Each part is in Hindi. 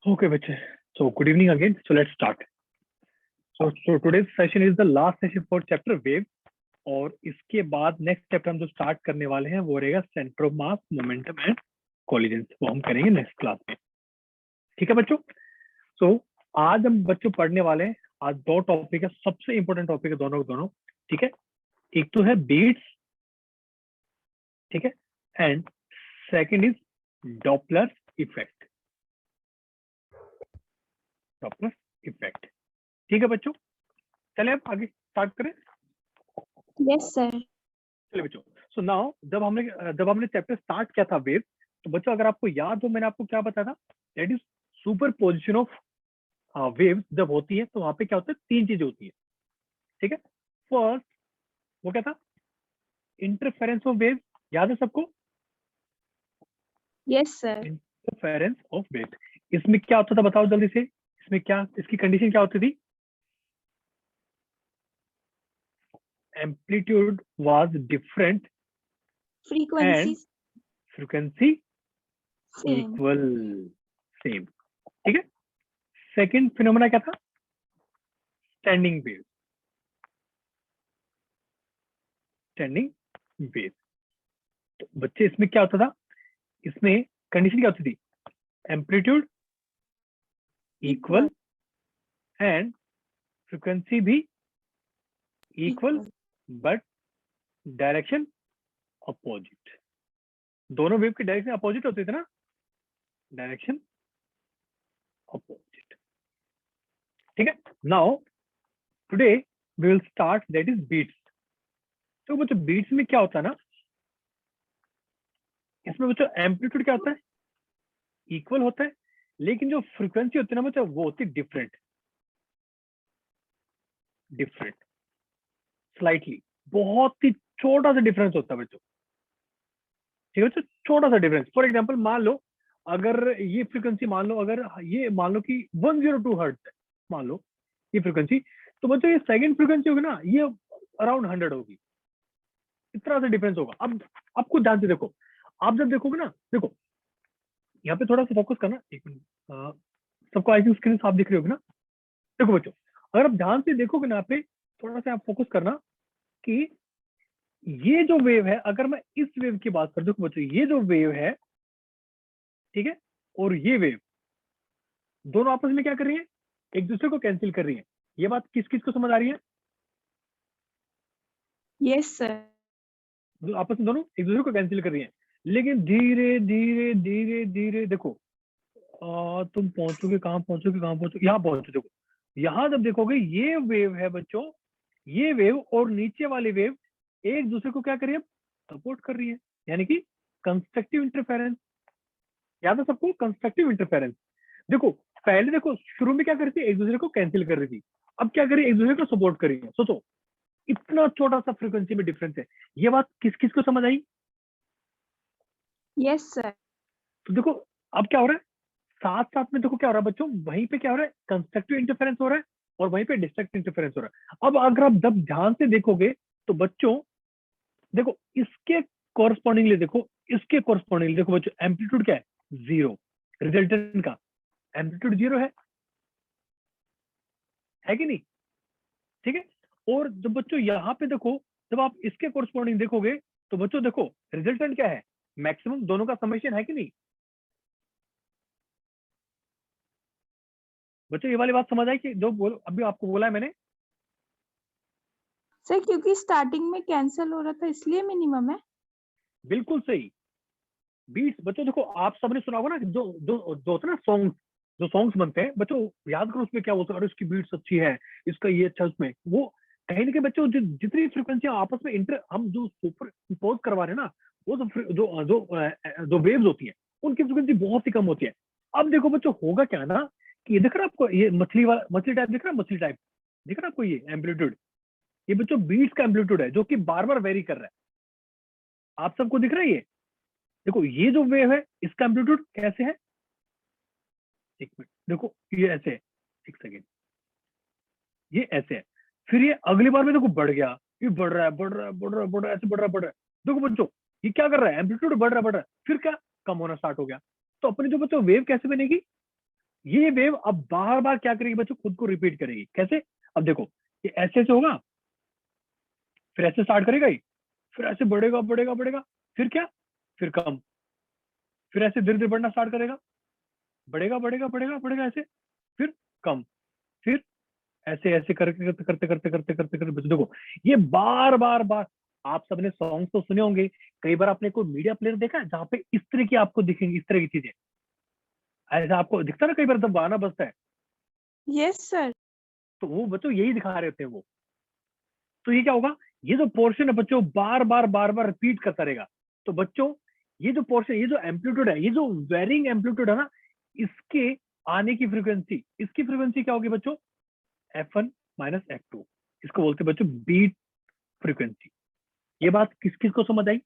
Okay, बच्चे. So good evening again. So let's start. So today's session is the last session for chapter wave. और इसके बाद नेक्स्ट चैप्टर हम जो स्टार्ट करने वाले हैं वो रहेगा centre of mass, momentum and collision. वो हम करेंगे नेक्स्ट क्लास में. ठीक है बच्चों. सो आज हम बच्चों पढ़ने वाले हैं. आज दो टॉपिक है, सबसे इंपॉर्टेंट टॉपिक है दोनों. ठीक है. एक तो है बीट्स, ठीक है, and second is Doppler effect. Doppler effect. ठीक है बच्चों, चले अब आगे स्टार्ट करें. Yes sir. चलिए बच्चों. सो नाउ जब हमने चैप्टर स्टार्ट किया था वेव, तो बच्चों अगर आपको याद हो मैंने आपको क्या बताया था, that is super position of wave. जब होती है तो वहां पे क्या होता है, तीन चीजें होती है. ठीक है. फर्स्ट वो क्या था, इंटरफेरेंस ऑफ वेव. याद है सबको? Yes sir. Interference of wave. इसमें क्या होता था बताओ जल्दी से. इसमें क्या, इसकी कंडीशन क्या होती थी? Amplitude was different frequency and frequency same. Equal, same. ठीक है. सेकंड फिनोमेना क्या था? Standing wave. Standing wave. तो बच्चे इसमें क्या होता था, इसमें कंडीशन क्या होती थी? एम्पलीट्यूड इक्वल एंड फ्रीक्वेंसी भी इक्वल बट डायरेक्शन अपोजिट. दोनों वेव की डायरेक्शन अपोजिट होती थी ना, डायरेक्शन अपोजिट. ठीक है. Now today we will start that is beats. तो बच्चों बीट्स में क्या होता है ना, इसमें बच्चों एम्पलीट्यूड क्या होता है, इक्वल होता है, लेकिन जो फ्रीक्वेंसी होती है ना बच्चों वो होती है डिफरेंट. स्लाइटली, बहुत ही छोटा सा डिफरेंस होता है बच्चों. ठीक है बच्चों, छोटा सा डिफरेंस. फॉर एग्जांपल मान लो अगर ये फ्रीक्वेंसी मान लो, अगर ये मान लो कि 102 हर्ट्ज है, मान लो ये फ्रीक्वेंसी, तो बच्चों ये सेकंड फ्रीक्वेंसी होगी ना, ये अराउंड 100 होगी. इतना सा डिफरेंस होगा. अब आपको ध्यान से देखो, आप जब देखोगे ना, देखो यहाँ पे थोड़ा सा फोकस करना. एक मिनट, सबको आई थिंक स्क्रीन साफ दिख रही होगी ना. देखो बच्चों, अगर आप ध्यान से देखोगे ना, यहाँ पे थोड़ा सा आप फोकस करना कि ये जो वेव है, अगर मैं इस वेव की बात कर, देखो बच्चों ये जो वेव है, ठीक है, और ये वेव, दोनों आपस में क्या कर रही है, एक दूसरे को कैंसिल कर रही है. ये बात किस किस को समझ आ रही है? Yes sir. आपस में दोनों एक दूसरे को कैंसिल कर रही है. लेकिन धीरे धीरे धीरे धीरे देखो, तुम पहुंचोगे कहाँ, यहाँ पहुंचो. देखो यहाँ जब देखोगे ये वेव है बच्चों, ये वेव और नीचे वाली वेव एक दूसरे को क्या कर रही है, सपोर्ट कर रही है, यानी कि कंस्ट्रक्टिव इंटरफेरेंस. याद है सबको कंस्ट्रक्टिव इंटरफेरेंस? देखो पहले देखो शुरू में क्या कर रही थी, एक दूसरे को कैंसिल कर रही थी. अब क्या कर रही है, एक दूसरे को सपोर्ट कर रही है. सोचो इतना छोटा सा फ्रीक्वेंसी में डिफरेंस है. ये बात किस किस को समझ आई? Yes sir. तो देखो अब क्या हो रहा है, साथ साथ में देखो क्या हो रहा है बच्चों, वहीं पे क्या हो रहा है, कंस्ट्रक्टिव इंटरफेरेंस हो रहा है और वहीं पे डिस्ट्रक्टिव इंटरफेरेंस हो रहा है. अब अगर आप जब ध्यान से देखोगे तो बच्चों देखो इसके कॉरस्पॉन्डिंगली देखो, इसके कॉरस्पॉन्डिंगली देखो बच्चों, एम्पलीट्यूड क्या है, 0. रिजल्टेंट का एम्पलीट्यूड 0 है कि नहीं? ठीक है. और जब बच्चों यहाँ पे देखो, जब आप इसके कॉरस्पॉन्डिंग देखोगे तो बच्चों देखो रिजल्टेंट क्या है, मैक्सिमम. दोनों का समेशन है कि नहीं बच्चों? ये वाली बात समझ आई कि जो अभी आपको बोला है मैंने? सर क्योंकि स्टार्टिंग में कैंसिल हो रहा था इसलिए मिनिमम है. बिल्कुल सही. बीट्स बच्चों देखो, आप सबने सुना होगा ना, जो जो जो होता है ना सॉन्ग, जो सॉन्ग्स बनते हैं बच्चों, याद करो उसमें क्या बोलते हैं, अरे इसकी बीट्स अच्छी है, इसका ये अच्छा, उसमें वो कहीं ना कहीं बच्चों जितनी फ्रिक्वेंसियां आपस में इंटर हम जो सुपर इम्पोज करवा रहे हैं ना, वो जो वेव्स होती हैं उनकी फ्रिक्वेंसी बहुत ही कम होती है. अब देखो बच्चों होगा क्या ना, कि ये दिख रहा है आपको, ये मछली टाइप दिख रहा है, मछली टाइप दिख रहा है आपको, ये एम्पलीट्यूड, ये बच्चों बीट्स का एम्पलीट्यूड है जो कि बार बार वेरी कर रहा है. आप सबको दिख रहा है ये? देखो ये जो वेव है इसका एम्पलीट्यूड कैसे है, एक मिनट देखो, ये ऐसे है, एक सेकेंड, ये ऐसे है, फिर ये अगली बार में देखो बढ़ गया, ये बढ़ रहा है, ऐसे बढ़ रहा है. देखो बच्चों ये क्या कर रहा है, एम्पलीट्यूड बढ़ रहा है, फिर क्या, कम होना स्टार्ट हो गया. तो अपनी जो बच्चों वेव कैसे बनेगी, ये वेव अब बार बार क्या करेगी बच्चों, खुद को रिपीट करेगी। कैसे? अब देखो, ये ऐसे से होगा, फिर ऐसे स्टार्ट करेगा ही, फिर ऐसे बढ़ेगा बढ़ेगा बढ़ेगा, फिर क्या, फिर कम, फिर ऐसे धीरे धीरे बढ़ना स्टार्ट करेगा, बढ़ेगा बढ़ेगा बढ़ेगा बढ़ेगा ऐसे, फिर कम, फिर ऐसे ऐसे करते करते करते करते करते करते करते बच्चों देखो, ये बार बार बार। आप सबने सॉन्ग तो सुने होंगे, कई बार आपने कोई मीडिया प्लेयर देखा है जहाँ पे इस तरह की आपको दिखेंगी, इस तरह की चीजें ऐसा आपको दिखता है ना, कई बार जब गाना बजता है यस सर। तो वो बच्चों यही दिखा रहे होते हैं वो। तो ये क्या होगा, ये जो पोर्शन है बच्चों बार बार रिपीट करता रहेगा। तो बच्चों ये जो पोर्शन, ये जो एम्पलीट्यूड है, ये जो वेरिंग एम्पलीट्यूड है ना, इसके आने की फ्रीक्वेंसी, इसकी फ्रीक्वेंसी क्या होगी बच्चों, F1 माइनस F2। इसको बोलते हैं बच्चों बीट फ्रीक्वेंसी। ये बात किस किस को समझ आई?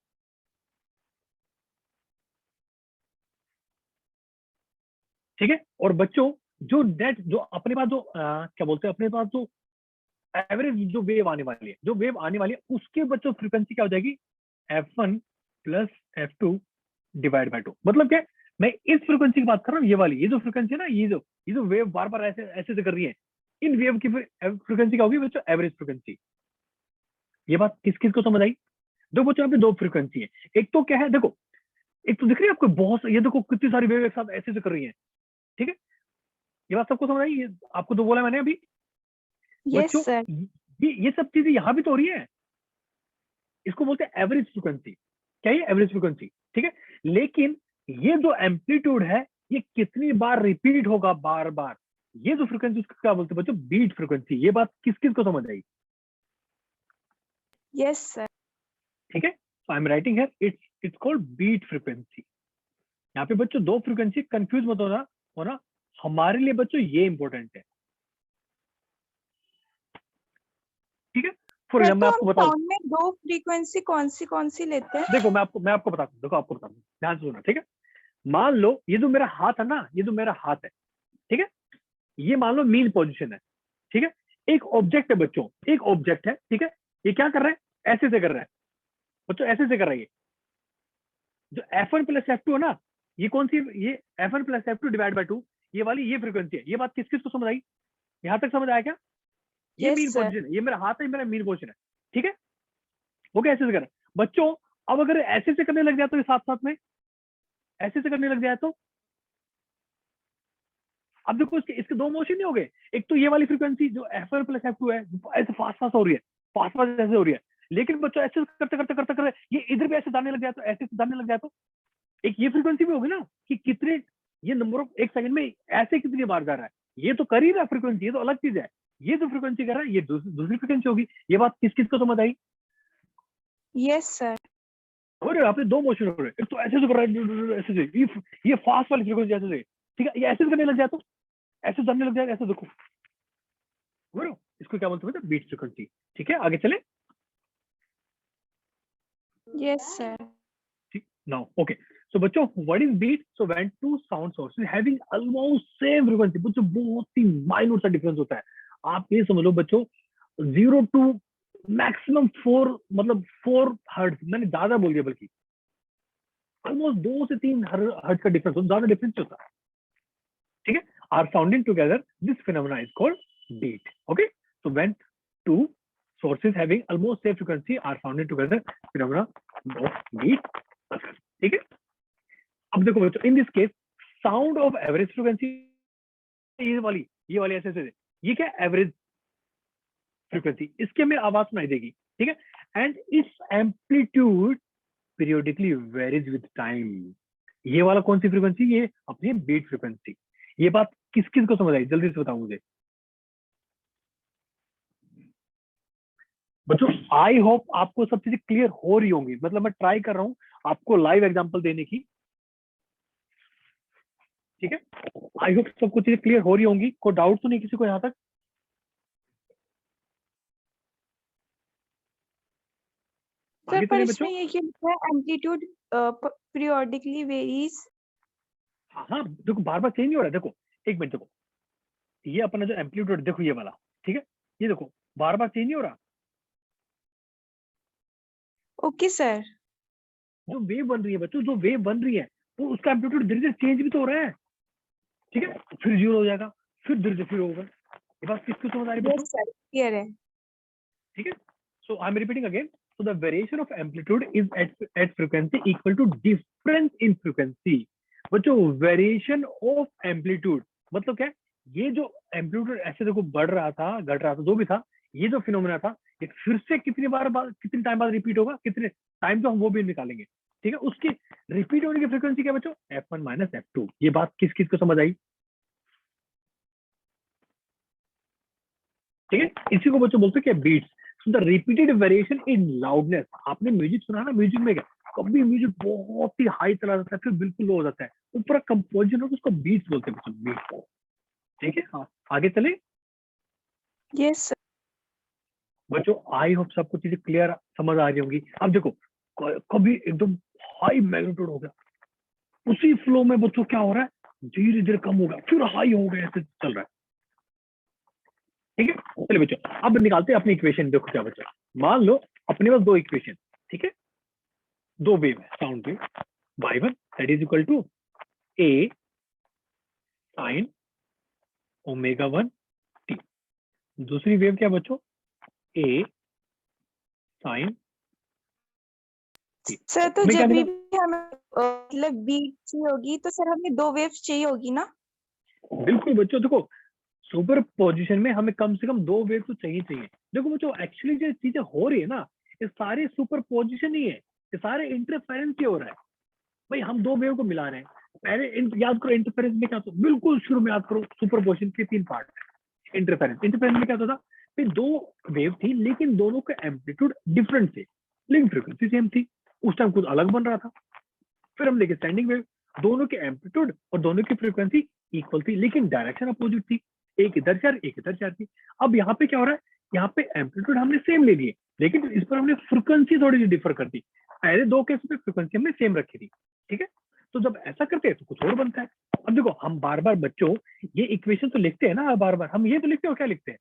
ठीक है। और बच्चों जो नेट, जो अपने पास जो क्या बोलते हैं, अपने पास जो एवरेज जो वेव आने वाली है, जो वेव आने वाली है उसके बच्चों फ्रीक्वेंसी क्या हो जाएगी, F1 plus F2 divide by 2। मतलब क्या है? मैं इस फ्रीक्वेंसी की बात कर रहा हूँ, ये वाली, ये जो फ्रीक्वेंसी है ना, ये जो वेव बार बार ऐसे ऐसे से कर रही है, इन वेव की फ्रीक्वेंसी क्या होगी बच्चों, एवरेज फ्रीक्वेंसी। ये बात किस किस को समझ आई? दो बच्चों, यहाँ पे दो फ्रीक्वेंसी है। एक तो क्या है देखो, एक तो दिख रही है आपको बहुत, ये देखो कितनी सारी वेव एक साथ ऐसे से कर रही है। ठीक है, ये बात सबको समझ आई? ये आपको तो बोला मैंने अभी यस बच्चों, सर। ये सब चीजें यहाँ भी तो हो रही है। इसको बोलते हैं एवरेज फ्रीक्वेंसी। क्या ये एवरेज फ्रीक्वेंसी? ठीक है। लेकिन ये जो एम्पलीट्यूड है, ये कितनी बार रिपीट होगा बार बार, ये जो फ्रीक्वेंसी, उसको क्या बोलते हैं बच्चों, बीट फ्रीक्वेंसी। ये बात किस किस को समझ आई? Yes sir. ठीक है, I am writing here, it's called beat frequency. यहाँ पे बच्चों दो फ्रीक्वेंसी, कंफ्यूज मत होना। हमारे लिए बच्चों ये इंपॉर्टेंट है। ठीक है, फॉर सर एग्जाम्पल मैं तो आपको हम बताऊं, साउंड में दो फ्रीक्वेंसी कौन सी लेते हैं? देखो मैं आपको बताता हूँ, देखो आपको बताता हूँ, ध्यान से सुना। ठीक है, मान लो ये जो मेरा हाथ है ना, ये जो मेरा हाथ है, ठीक है, ये मान लो मीन पोजीशन है। ठीक है, एक ऑब्जेक्ट है बच्चों, एक ऑब्जेक्ट है। ठीक है, ये क्या कर रहा है, ऐसे से कर रहा है बच्चों, ऐसे से कर रहा है। ये जो F1 प्लस F2 है ना, ये कौन सी, ये F1 plus F2 divide by 2, ये वाली ये फ्रीक्वेंसी है। ये बात किस किस को समझ आई? यहां तक समझ आया क्या? ये यस मीन सर। पोजीशन है, ये मेरा हाथ है, मेरा मीन पोजीशन है। ठीक है, वो क्या ऐसे से कर रहा है बच्चों। अब अगर ऐसे से करने लग जाए तो, ये साथ साथ में ऐसे से करने लग जाए तो, अब देखो इसके इसके दो मोशन नहीं हो गए। एक तो ये वाली फ्रीक्वेंसी जो F1 प्लस F2 है, ऐसे फास्ट फास्ट हो रही है, फास्ट फास्ट ऐसे हो रही है। लेकिन बच्चों ऐसे करते करते करते करते ये इधर भी ऐसे जाने लग जाए तो, ऐसे जाने लग जाए तो, एक ये फ्रीक्वेंसी भी होगी ना, कि कितने, ये नंबर ऑफ एक सेकंड में ऐसे कितनी बार जा रहा है। ये तो कर ही रहा फ्रीक्वेंसी, ये तो अलग चीज है। ये जो फ्रीक्वेंसी कर रहा है, ये दूसरी फ्रीक्वेंसी होगी। ये बात किस किस को समझ आई? Yes sir. और यहाँ पे दो मोशन हो रहे हैं, एक तो ऐसे से कर रहा है, ऐसे से, ये फास्ट वाली फ्रीक्वेंसी ऐसे से। ठीक है, ये ऐसे करने लग जाए तो, ऐसे जानने लग जाए, ऐसे देखो, बोलो इसको क्या बोलते हैं, बीट फ्रीक्वेंसी। ठीक है, आगे चले। Yes sir. ठीक, नाउ ओके। सो बच्चों, what is beat? So when two sound sources having almost same frequency, बच्चों बहुत ही माइनर सा डिफरेंस होता है। आप ये समझ लो बच्चों, 0 to मैक्सिमम 4, मतलब 4 हर्ट्ज, मैंने ज्यादा बोल दिया, बल्कि ऑलमोस्ट 2 से 3 हर्ट्ज का डिफरेंस, ज्यादा डिफरेंस होता है। ठीक है, are sounding together, this phenomena is called beat. Okay, so when two sources having almost same frequency are founded together, phenomena of beat occurs. ठीक है, अब देखो बच्चों, in this case sound of average frequency, ये वाली ऐसे ऐसे, ये क्या एवरेज फ्रीक्वेंसी, इसकी हमें आवाज सुनाई देगी। ठीक है, एंड इस amplitude periodically varies with time. ये वाला कौन सी फ्रीक्वेंसी, ये अपनी बीट फ्रीक्वेंसी। ये बात किस किस को समझ आई, जल्दी से बताओ मुझे बच्चों। आई होप आपको सब चीजें क्लियर हो रही होंगी, मतलब मैं ट्राई कर रहा हूँ आपको लाइव एग्जांपल देने की। ठीक है, आई होप सबको चीजें क्लियर हो रही होंगी, कोई डाउट तो नहीं किसी को यहाँ तक? सर आगे पर चले इसमें बच्चों। ये क्या लिखा है, एम्पलीट्यूड पीरियोडिकली वेरीज? हाँ देखो, बार बार चेंज नहीं हो रहा है। देखो एक मिनट, देखो ये अपना जो एम्पलीट्यूड, देखो ये वाला, ठीक है, ये देखो बार बार चेंज नहीं हो रहा। Okay sir. जो वेव बन रही है बच्चों, जो वेव बन रही है, वो उसका एम्पलीट्यूड धीरे धीरे चेंज भी तो हो रहा है। ठीक है, फिर 0 हो जाएगा, फिर होगा। ये बात किसको समझ आ रही है Yes, बच्चों? sir. Clear है. ठीक है, so I am repeating again, so the variation of amplitude is at frequency equal to difference in frequency. बच्चों वेरिएशन ऑफ एम्पलीट्यूड मतलब क्या है? ये जो एम्पलीट्यूड ऐसे देखो बढ़ रहा था, घट रहा था, जो भी था, ये जो फिनोमेना था, ये फिर से कितनी बार बाद, कितने टाइम बाद रिपीट होगा, कितने टाइम तो हम वो भी निकालेंगे। ठीक है, उसकी रिपीट होने की फ्रीक्वेंसी क्या बच्चों? F1 minus F2। ये बात किस किस को समझ आई? ठीक है, इसी को बच्चों बोलते हैं beats. So the repeated variation in loudness. आपने म्यूजिक सुना ना, म्यूजिक में क्या, कभी म्यूजिक बहुत ही हाई चला जाता है, फिर बिल्कुल लो हो जाता है, ऊपर कंपोजिशन हो तो उसको बीट्स बोलते हैं बच्चों, बीट्स। ठीक है, हाँ आगे चले Yes, sir. बच्चों। आई होप सबको चीजें क्लियर समझ आ रही होंगी। अब देखो कभी एकदम हाई मैग्नीट्यूड हो गया, उसी फ्लो में बच्चों क्या हो रहा है, धीरे धीरे कम हो गया, फिर हाई हो गया, ऐसे चल रहा है। ठीक है, चलिए बच्चों अब निकालते हैं अपनी इक्वेशन। देखो क्या बच्चों, मान लो अपने पास दो इक्वेशन, ठीक है, दो वेव है, sound wave, y1 that is equal to a sin omega 1 t। दूसरी वेव क्या बच्चों, a sin t। सर तो जब भी मैकेनिज्म हमें मतलब बीट चाहिए होगी तो सर हमें दो वेव्स चाहिए होगी ना? बिल्कुल बच्चों, देखो सुपर पोजिशन में हमें कम से कम दो वेव तो चाहिए चाहिए। देखो बच्चों एक्चुअली जो चीजें हो रही है ना, ये सारे सुपर पोजिशन ही है, ये सारे इंटरफेरेंस ही हो रहा है। भाई हम दो वेव को मिला रहे हैं, पहले याद करो इंटरफेरेंस में क्या होता है, बिल्कुल शुरू में याद करो सुपर पोजिशन के तीन पार्ट। इंटरफेरेंस में क्या होता था, फिर दो वेव थी लेकिन दोनों के एम्पलीट्यूड डिफरेंट थे, लेकिन फ्रीक्वेंसी सेम थी। उस टाइम कुछ अलग बन रहा था। फिर हम लेके स्टैंडिंग वेव, दोनों के एम्पलीट्यूड और दोनों की फ्रीक्वेंसी इक्वल थी लेकिन डायरेक्शन अपोजिट थी, एक इधर जा रही एक इधर जा रही। अब यहाँ पे क्या हो रहा है, यहाँ पे एम्पलीट्यूड हमने सेम ले लिए लेकिन इस पर हमने फ्रीक्वेंसी थोड़ी सी डिफर कर दी। पहले दो केस में फ्रीक्वेंसी हमने सेम रखी थी। ठीक है, तो जब ऐसा करते हैं तो कुछ और बनता है। अब देखो हम बार बार बच्चों ये इक्वेशन तो लिखते हैं ना, बार बार हम ये तो लिखते हो, क्या लिखते हैं?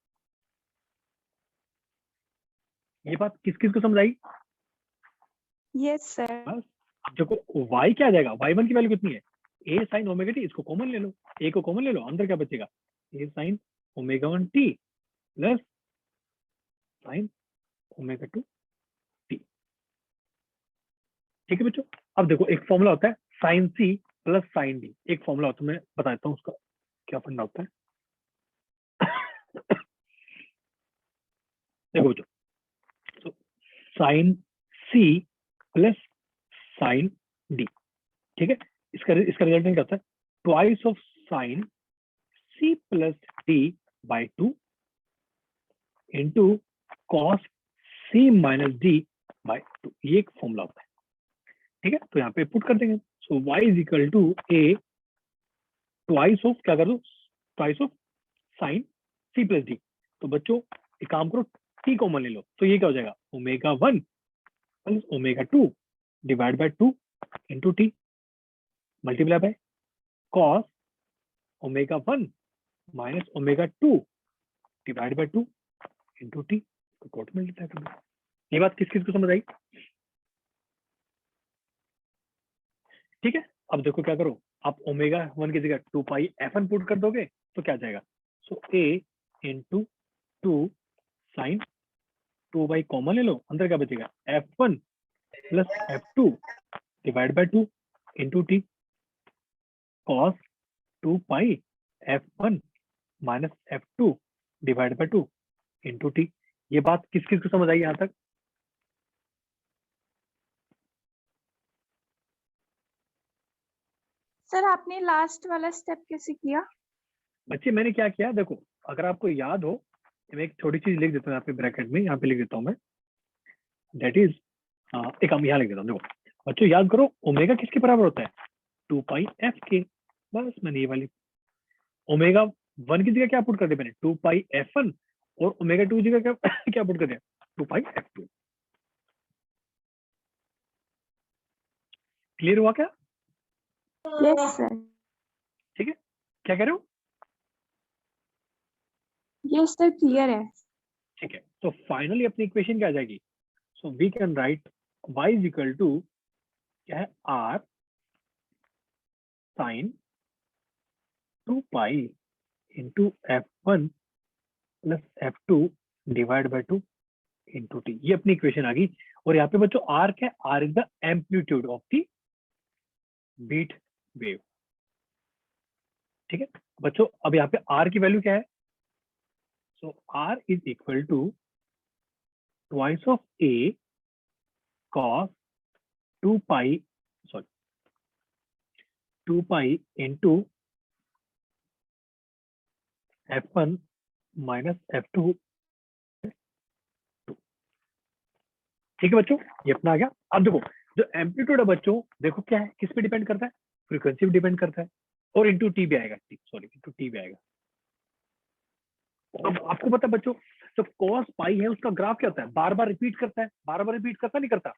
ये बात किस किस को समझ आई? Yes, sir. बस अब देखो y क्या आ जाएगा, y1 की वैल्यू कितनी है, a sin ओमेगा टी। इसको कॉमन ले लो, a को कॉमन ले लो, अंदर क्या बचेगा, a sin omega 1 T plus sin omega 2 T. ठीक है बच्चों, अब देखो एक फॉर्मूला होता है sin c plus sin d, एक फॉर्मूला होता है, मैं बताता हूँ उसका क्या फंडा होता है। देखो बच्चों, तो sin c plus sin d, ठीक है, इसका रिजल्टेंट क्या होता है, twice of sin c plus d by 2 into cos c minus d by 2। ये एक फॉर्मूला होता है। ठीक है, तो यहाँ पे पुट कर देंगे, so y is equal to a twice of, क्या कर दो, twice of sine c plus d। तो बच्चों एक काम करो, t कॉमन ले लो, तो ये क्या हो जाएगा, omega 1 plus omega 2 divide by 2 into T multiply by cos omega 1 minus omega 2 divide by 2 into T, तो टोटल मल्टीप्लाई कर दो। ये बात किस किस को समझ आई? ठीक है, अब देखो क्या करो, आप ओमेगा 1 की जगह 2 पाई f1 पुट कर दोगे तो क्या जाएगा, so a into 2 sine 2 by common ले लो, अंदर क्या बचेगा, f1 plus f2 divide by 2 into T cos 2 pi f1 minus f2 divide by 2 into T. ये बात किस किस को समझ आई यहाँ तक? सर आपने लास्ट वाला स्टेप कैसे किया? बच्चे मैंने क्या किया, देखो अगर आपको याद हो, मैं एक छोटी चीज लिख देता हूँ यहाँ पे ब्रैकेट में, यहाँ पे लिख देता हूँ मैं, दैट इज एक हम यहाँ लिख देता हूँ। देखो बच्चों याद करो, ओमेगा किसके बराबर होता है, 2 पाई एफ के। बस मैंने ये वाली ओमेगा 1 की जगह क्या पुट कर दिया मैंने, 2 पाई f1, और ओमेगा 2 की जगह क्या क्या पुट कर दिया, 2 पाई f2। क्लियर हुआ क्या? Yes, sir. ठीक है, क्या कह रहे हो? Yes, sir. Clear है. ठीक है, तो फाइनली अपनी इक्वेशन क्या आ जाएगी, so we can write y is equal to क्या है, r sine 2 pi into F1 plus F2 divide by 2 into T, ये अपनी इक्वेशन आ गई। और यहाँ पे बच्चों आर क्या है, R is the amplitude of the beat wave. ठीक है बच्चों, अब यहाँ पे आर की वैल्यू क्या है, so R is equal to twice of A cos 2 pi, sorry 2 pi into F1 minus F2। ठीक है बच्चों, ये अपना आ गया। अब देखो जो एम्पलीट्यूड है बच्चों, देखो क्या है, किस पे डिपेंड करता है, फ्रीक्वेंसी पे डिपेंड करता है, और इंटू टी भी आएगा, सॉरी इंटू टी भी आएगा। अब आपको पता है बच्चों, जो कॉस पाई है उसका ग्राफ क्या होता है, बार बार रिपीट करता है, बार बार रिपीट करता नहीं करता,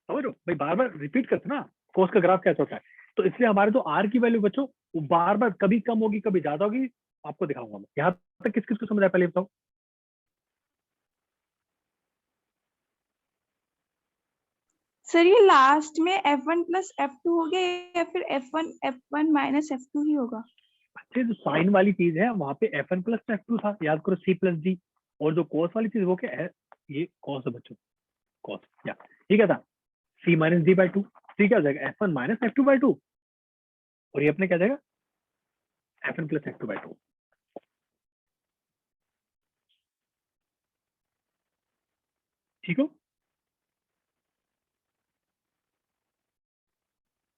समझ लो भाई, बार बार रिपीट करता ना, कॉस का ग्राफ कैसा होता है। तो इसलिए हमारे जो आर की वैल्यू बच्चों वो बार बार कभी कम होगी कभी ज्यादा होगी, आपको दिखाऊंगा मैं। यहाँ तक किस किस को समझ आया पहले बताओ। सर ये लास्ट में F1 प्लस F2 हो गया या फिर F1 माइनस F2 ही होगा? अच्छे, जो साइन वाली चीज है वहां पे F1 प्लस F2 था, याद करो C प्लस D। और जो कॉस वाली चीज वो क्या है, ये कॉस है बच्चों, कॉस या ठीक है था C माइनस D बाई 2। ठीक है, हो जाएगा F1 माइनस F2 बाई 2, और ये अपने क्या जाएगा F1 प्लस F2 बाई 2। ठीक हो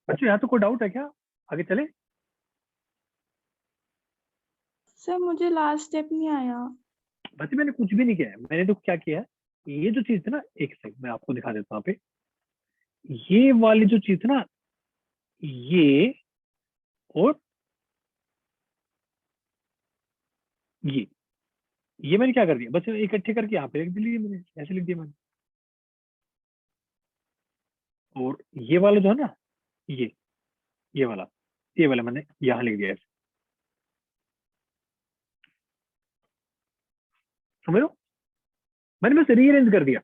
बच्चों, यहाँ तो कोई डाउट है क्या, आगे चले। सर मुझे लास्ट स्टेप नहीं आया। वैसे मैंने कुछ भी नहीं किया है, मैंने तो क्या किया है, ये जो चीज थी ना, एक सेकंड मैं आपको दिखा देता हूँ यहाँ पे, ये वाली जो चीज थी ना, ये और ये मैंने क्या कर दिया, बस इकट्ठे करके यहाँ पे लिख दिए मैंने, ऐसे लिख दिया मैंने। और ये वाला जो है ना, ये ये वाला मैंने यहाँ लिख दिया ऐसे, समझ लो, मैंने बस रीअरेंज कर दिया।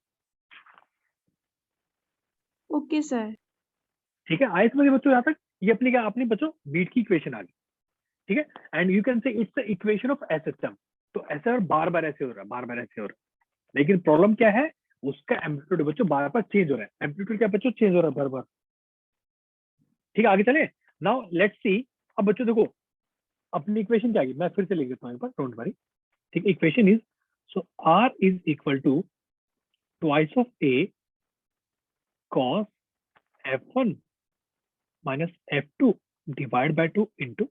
Okay sir. ठीक है, आए समझे बच्चों यहाँ तक, ये अपनी क्या, अपनी बच्चों बीट की इक्वेशन आ गई। ठीक है, and you can say it's the equation of S system. तो ऐसे और बार बार ऐसे हो रहा है, बार बार ऐसे हो रहा है, लेकिन प्रॉब्लम क्या है, उसका एम्पलीट्यूड बच्चों बार बार चेंज हो रहा है, एम्पलीट्यूड क्या बच्चों चेंज हो रहा है बार बार। ठीक है, आगे चले, नाउ लेट्स सी। अब बच्चों देखो अपनी इक्वेशन क्या आ गई, मैं फिर से लिख देता हूँ एक बार, डोंट वरी। ठीक, equation is, so R is equal to twice of A cos F1 minus F2 divide by 2 into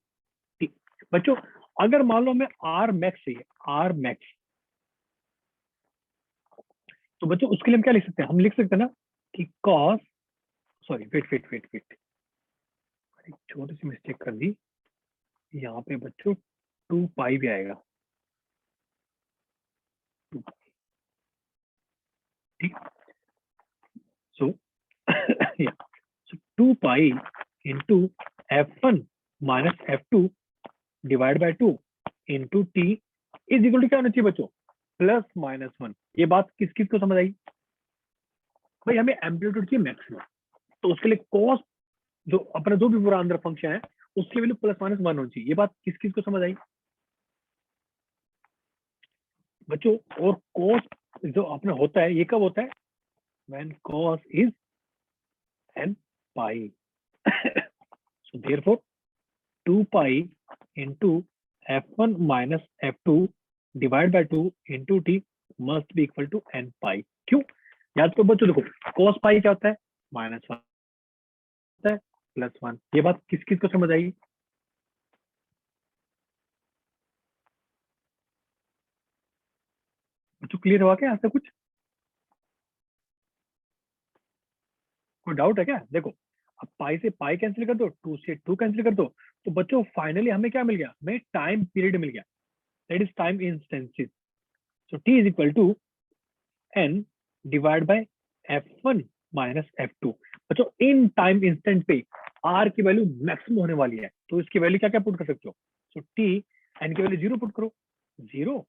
T. बच्चों अगर मान लो हमें आर मैक्स चाहिए, आर मैक्स, तो बच्चों उसके लिए हम क्या लिख सकते हैं, हम लिख सकते हैं ना कि cos, sorry wait wait wait wait, एक छोटी सी मिस्टेक कर दी यहाँ पे बच्चों, 2 पाई भी आएगा, ठीक, so 2 pi into F1 minus F2 divide by 2 into T is equal to क्या होना चाहिए बच्चों, प्लस माइनस 1। ये बात किस किस को समझ आई भाई, हमें एम्पलीट्यूड की मैक्सिमम, तो उसके लिए कॉस जो अपना जो भी पूरा अंदर फंक्शन है उसकी वैल्यू प्लस माइनस 1 होनी चाहिए। ये बात किस किस को समझ आई बच्चों। और कॉस जो अपना होता है, ये कब होता है, when cos is n pi, so therefore 2 pi into F1 minus F2 divide by 2 into t must be equal to n pi. क्यों, याद करो बच्चों, देखो कॉस पाई क्या होता है, माइनस 1 होता है, प्लस 1। ये बात किस किस को समझ आई बच्चों, क्लियर हुआ क्या, ऐसा कुछ कोई डाउट है क्या। देखो अब पाई से पाई कैंसिल कर दो, 2 से 2 कैंसिल कर दो, तो बच्चों फाइनली हमें क्या मिल गया, हमें टाइम पीरियड मिल गया, that is time instances. So T is equal to N divide by F1 minus F2। बच्चों इन टाइम इंस्टेंट पे आर की वैल्यू मैक्सिमम होने वाली है, तो इसकी वैल्यू क्या क्या पुट कर सकते हो, सो टी एन की वैल्यू 0 पुट करो, 0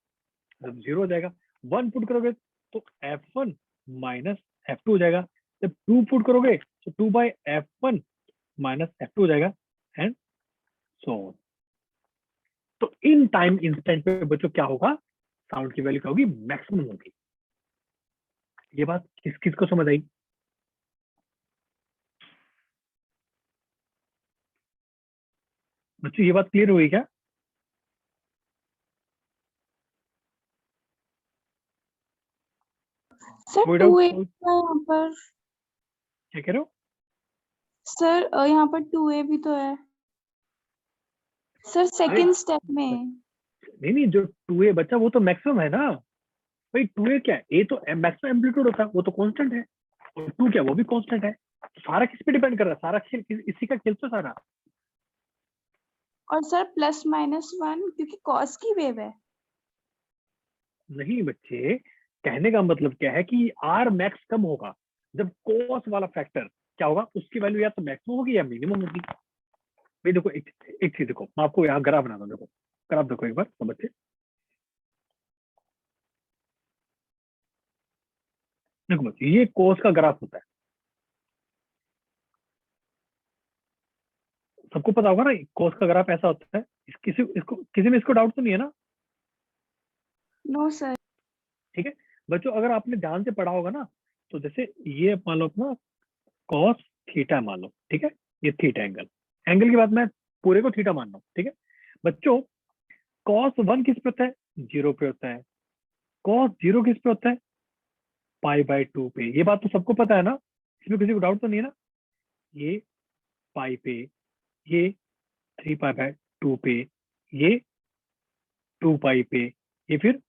जब 0 हो जाएगा, 1 पुट करोगे तो F1 माइनस F2 हो जाएगा, जब 2 पुट करोगे तो 2 बाई F1 माइनस F2 हो जाएगा एंड सो ऑन। तो इन टाइम इंस्टेंट पे बच्चों क्या होगा, साउंड की वैल्यू क्या होगी, मैक्सिमम होगी। ये बात किस किस को समझ आई? बच्चों ये बात क्लियर हुई क्या? सर कोई 2a डाउट? यहाँ पर, क्या कह रहे हो? सर यहाँ पर 2a भी तो है सर अरे सेकंड स्टेप में। नहीं, जो 2A बच्चा वो तो मैक्सिमम है ना भाई। 2A क्या है, ए तो मैक्सिमम एम्पलीट्यूड होता है, वो तो कांस्टेंट है, और 2 क्या, वो भी कांस्टेंट है। तो सारा किस पे डिपेंड कर रहा है, सारा खेल इसी का खेल तो सारा। और सर +-1 क्योंकि कॉस की वेव है। नहीं बच्चे, कहने का मतलब क्या है कि आर मैक्स कम होगा जब कॉस वाला फैक्टर क्या होगा, उसकी वैल्यू या तो मैक्सिमम होगी या मिनिमम होगी। भाई देखो, एक चीज देखो, मैं आपको यहाँ ग्राफ बनाता हूँ, देखो ग्राफ देखो एक बार तो बच्चे। देखो बच्चे, ये कॉस का ग्राफ होता है, सबको पता होगा ना, कॉस का ग्राफ ऐसा होता है। किसी में इसको डाउट तो नहीं है ना? No sir. ठीक है बच्चों, अगर आपने ध्यान से पढ़ा होगा ना, तो जैसे ये मान लो अपना कॉस थीटा मान लो, ठीक है, ये थीटा एंगल, एंगल की बात मैं पूरे को थीटा मान रहा हूँ, ठीक है बच्चों। cos 1 किस पे होता है, 0 पे होता है। cos 0 किस पे होता है, π/2 पे। ये बात तो सबको पता है ना, इसमें किसी को डाउट तो नहीं है ना? ये पाई पे, ये 3π/2 पे, ये 2 पाई पे, ये फिर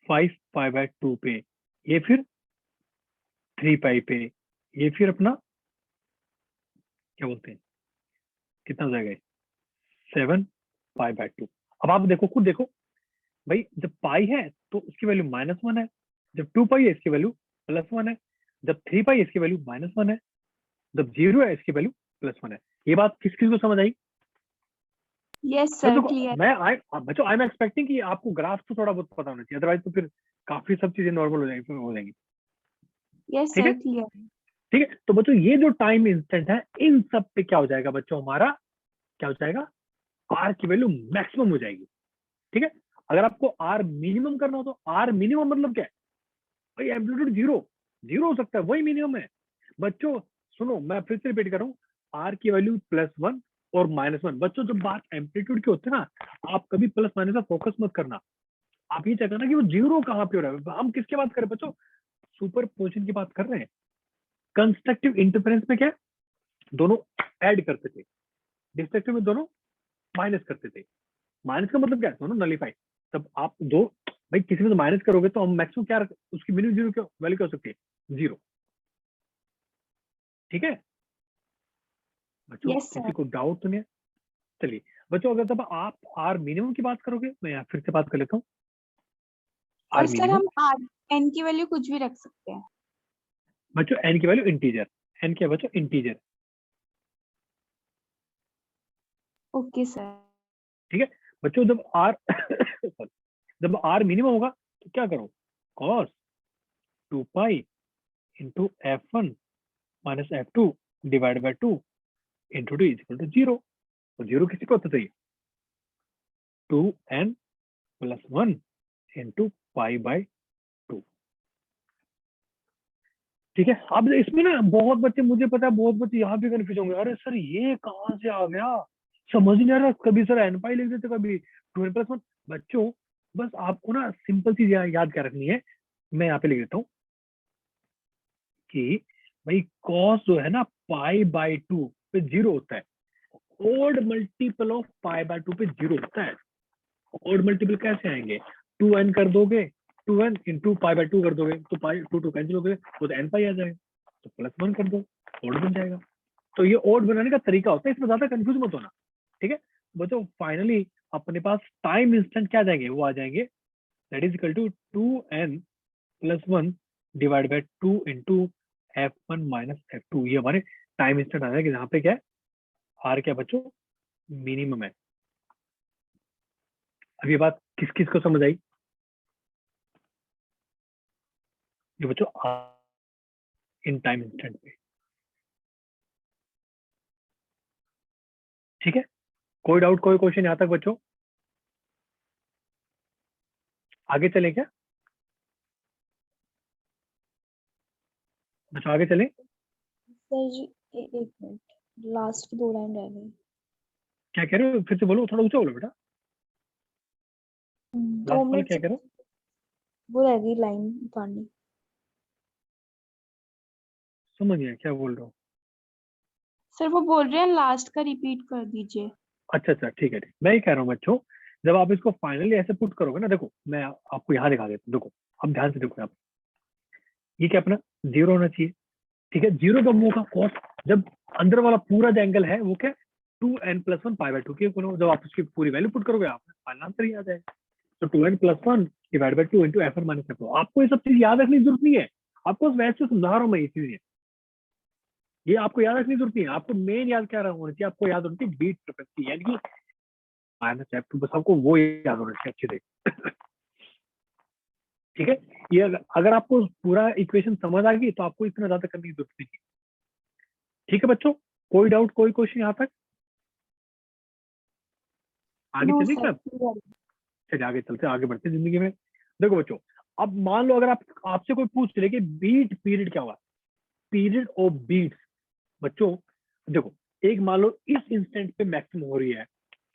5π/2 पे, ये फिर 3 पाई पे, ये फिर अपना क्या बोलते हैं, कितना हो जाएगा, 7π/2। अब आप देखो, खुद देखो भाई, जब पाई है तो उसकी वैल्यू -1 है, जब 2 पाई है इसकी वैल्यू +1 है, जब 3 पाई है इसकी वैल्यू -1 है, जब 0 है इसकी वैल्यू +1 है। ये बात किस किस को समझ आई? यस मैं सर देखो, क्लियर। मैं आई बच्चों, आई एम एक्सपेक्टिंग कि आपको ग्राफ तो थोड़ा बहुत पता होना चाहिए, अदरवाइज तो फिर काफी सब चीजें नॉर्मल हो जाएंगी। यस ठीक सर है, क्लियर। ठीक है। तो बच्चों ये जो टाइम इंस्टेंट है, इन सब पे क्या हो जाएगा बच्चों, हमारा क्या हो जाएगा, आर की वैल्यू मैक्सिमम हो जाएगी। ठीक है, अगर आपको आर मिनिमम करना हो तो आर मिनिमम मतलब क्या है भाई, एम्पलीट्यूड जीरो, जीरो हो सकता है, वही मिनिमम है बच्चों। सुनो, मैं फिर से रिपीट कर रहा हूँ, आर की वैल्यू +1 और -1। बच्चों जब बात एम्पलीट्यूड की होती है ना, आप कभी प्लस माइनस का फोकस मत करना, आप ये चेक करना कि वो जीरो कहाँ पे हो रहा है। हम किसकी बात कर रहे हैं बच्चों, सुपर पोजिशन की बात कर रहे हैं। कंस्ट्रक्टिव इंटरफेरेंस में क्या है, दोनों ऐड करते थे, डिस्ट्रक्टिव में दोनों माइनस करते थे। माइनस का मतलब क्या है, दोनों नलीफाई। तब आप दो, भाई किसी में तो माइनस करोगे तो हम मैक्सिमम क्या उसकी मिनिमम जीरो क्या वैल्यू क्या हो सकती है, जीरो। ठीक है बच्चों, यस किसी सर। को डाउट तो नहीं है? चलिए बच्चों, अगर तब आप आर मिनिमम की बात करोगे, मैं यहाँ फिर से बात कर लेता हूँ, और आर सर मिनिमम। हम n की वैल्यू कुछ भी रख सकते हैं। बच्चों एन की वैल्यू इंटीजर, एन क्या है बच्चों, इंटीजर। Okay sir. ठीक है बच्चों, जब आर जब आर मिनिमम होगा तो क्या करो, cos 2 pi into F1 - F2 divide by 2 into D is equal to 0। तो 0 किसी को होता चाहिए, 2n+1 इंटू π/2। ठीक है, अब इसमें ना बहुत बच्चे, मुझे पता है बहुत बच्चे यहाँ भी कंफ्यूज होंगे, अरे सर ये कहाँ से आ गया, समझ नहीं आ रहा, कभी सर n पाई लिख देते, कभी 2n+1। बच्चों बस आपको ना सिंपल चीज याद क्या रखनी है, मैं यहाँ पे लिख देता हूँ कि भाई कॉस जो है ना π/2 पे 0 होता है, ओड मल्टीपल ऑफ π/2 पे 0 होता है। ओड मल्टीपल कैसे आएंगे, 2n कर दोगे, 2n इंटू π/2 कर दोगे तो पाई 2 कैंसिल हो गए, वो तो n पाई आ जाएगा, तो +1 कर दो, ओड बन जाएगा। तो ये ओड बनाने का तरीका होता है, इसमें ज्यादा कंफ्यूज मत होना। ठीक है बच्चों, फाइनली अपने पास टाइम इंस्टेंट क्या आ जाएंगे, वो आ जाएंगे, that is equal to 2n+1 divide by 2 into F1 - F2। ये हमारे टाइम इंस्टेंट आ जाएगा, जहाँ पे क्या है, आर क्या बच्चों, मिनिमम है। अब ये बात किस किस को समझ आई, ये बच्चों इन टाइम इंस्टेंट पे। ठीक है, कोई डाउट, कोई क्वेश्चन यहाँ तक बच्चों? आगे चले क्या बच्चों, आगे चले? सर जी एक मिनट, लास्ट की 2 लाइन रह गई। क्या कह रहे हो, फिर से बोलो, थोड़ा ऊंचा बोलो बेटा। 2 लास्ट वाला मिनट क्या कह रहे हो? वो रह गई लाइन पढ़नी। समझ गया क्या बोल रहे हो? सर वो बोल रहे हैं लास्ट का रिपीट कर दीजिए। अच्छा अच्छा, ठीक है ठीक, मैं ही कह रहा हूँ बच्चों, जब आप इसको फाइनली ऐसे पुट करोगे ना, देखो मैं आपको यहाँ दिखा देता हूँ, देखो अब ध्यान से देखो यहाँ पे, ये क्या अपना 0 होना चाहिए, ठीक है। 0 कब होगा कॉस, जब अंदर वाला पूरा जो एंगल है वो क्या 2n+1 π/2 की, जब आप उसकी पूरी वैल्यू पुट करोगे आप फाइनल आंसर ही आ जाएगा। तो 2n+1/2 × F1 - F2। आपको ये सब चीज याद रखने की जरूरत नहीं है, आपको वैसे समझा रहा हूँ मैं ये चीजें, ये आपको याद रखने की जरूरत नहीं है। आपको मेन याद क्या होना चाहिए, आपको याद होनी चाहिए बीट फ्रीक्वेंसी, यानी कि -F2, बस आपको वो याद होना चाहिए अच्छे से। ठीक है, ये अगर आपको पूरा इक्वेशन समझ आ गई तो आपको इतना ज्यादा करने की जरूरत नहीं है। ठीक है बच्चों, कोई डाउट, कोई क्वेश्चन यहाँ तक? आगे नो चलिए क्या? सर। चलिए आगे चलते, आगे बढ़ते हैं जिंदगी में। देखो बच्चों, अब मान लो अगर आप आपसे कोई पूछ ले कि बीट पीरियड क्या हुआ, पीरियड ऑफ बीट्स, बच्चों देखो, एक मान लो इस इंस्टेंट पे मैक्सिमम हो रही है,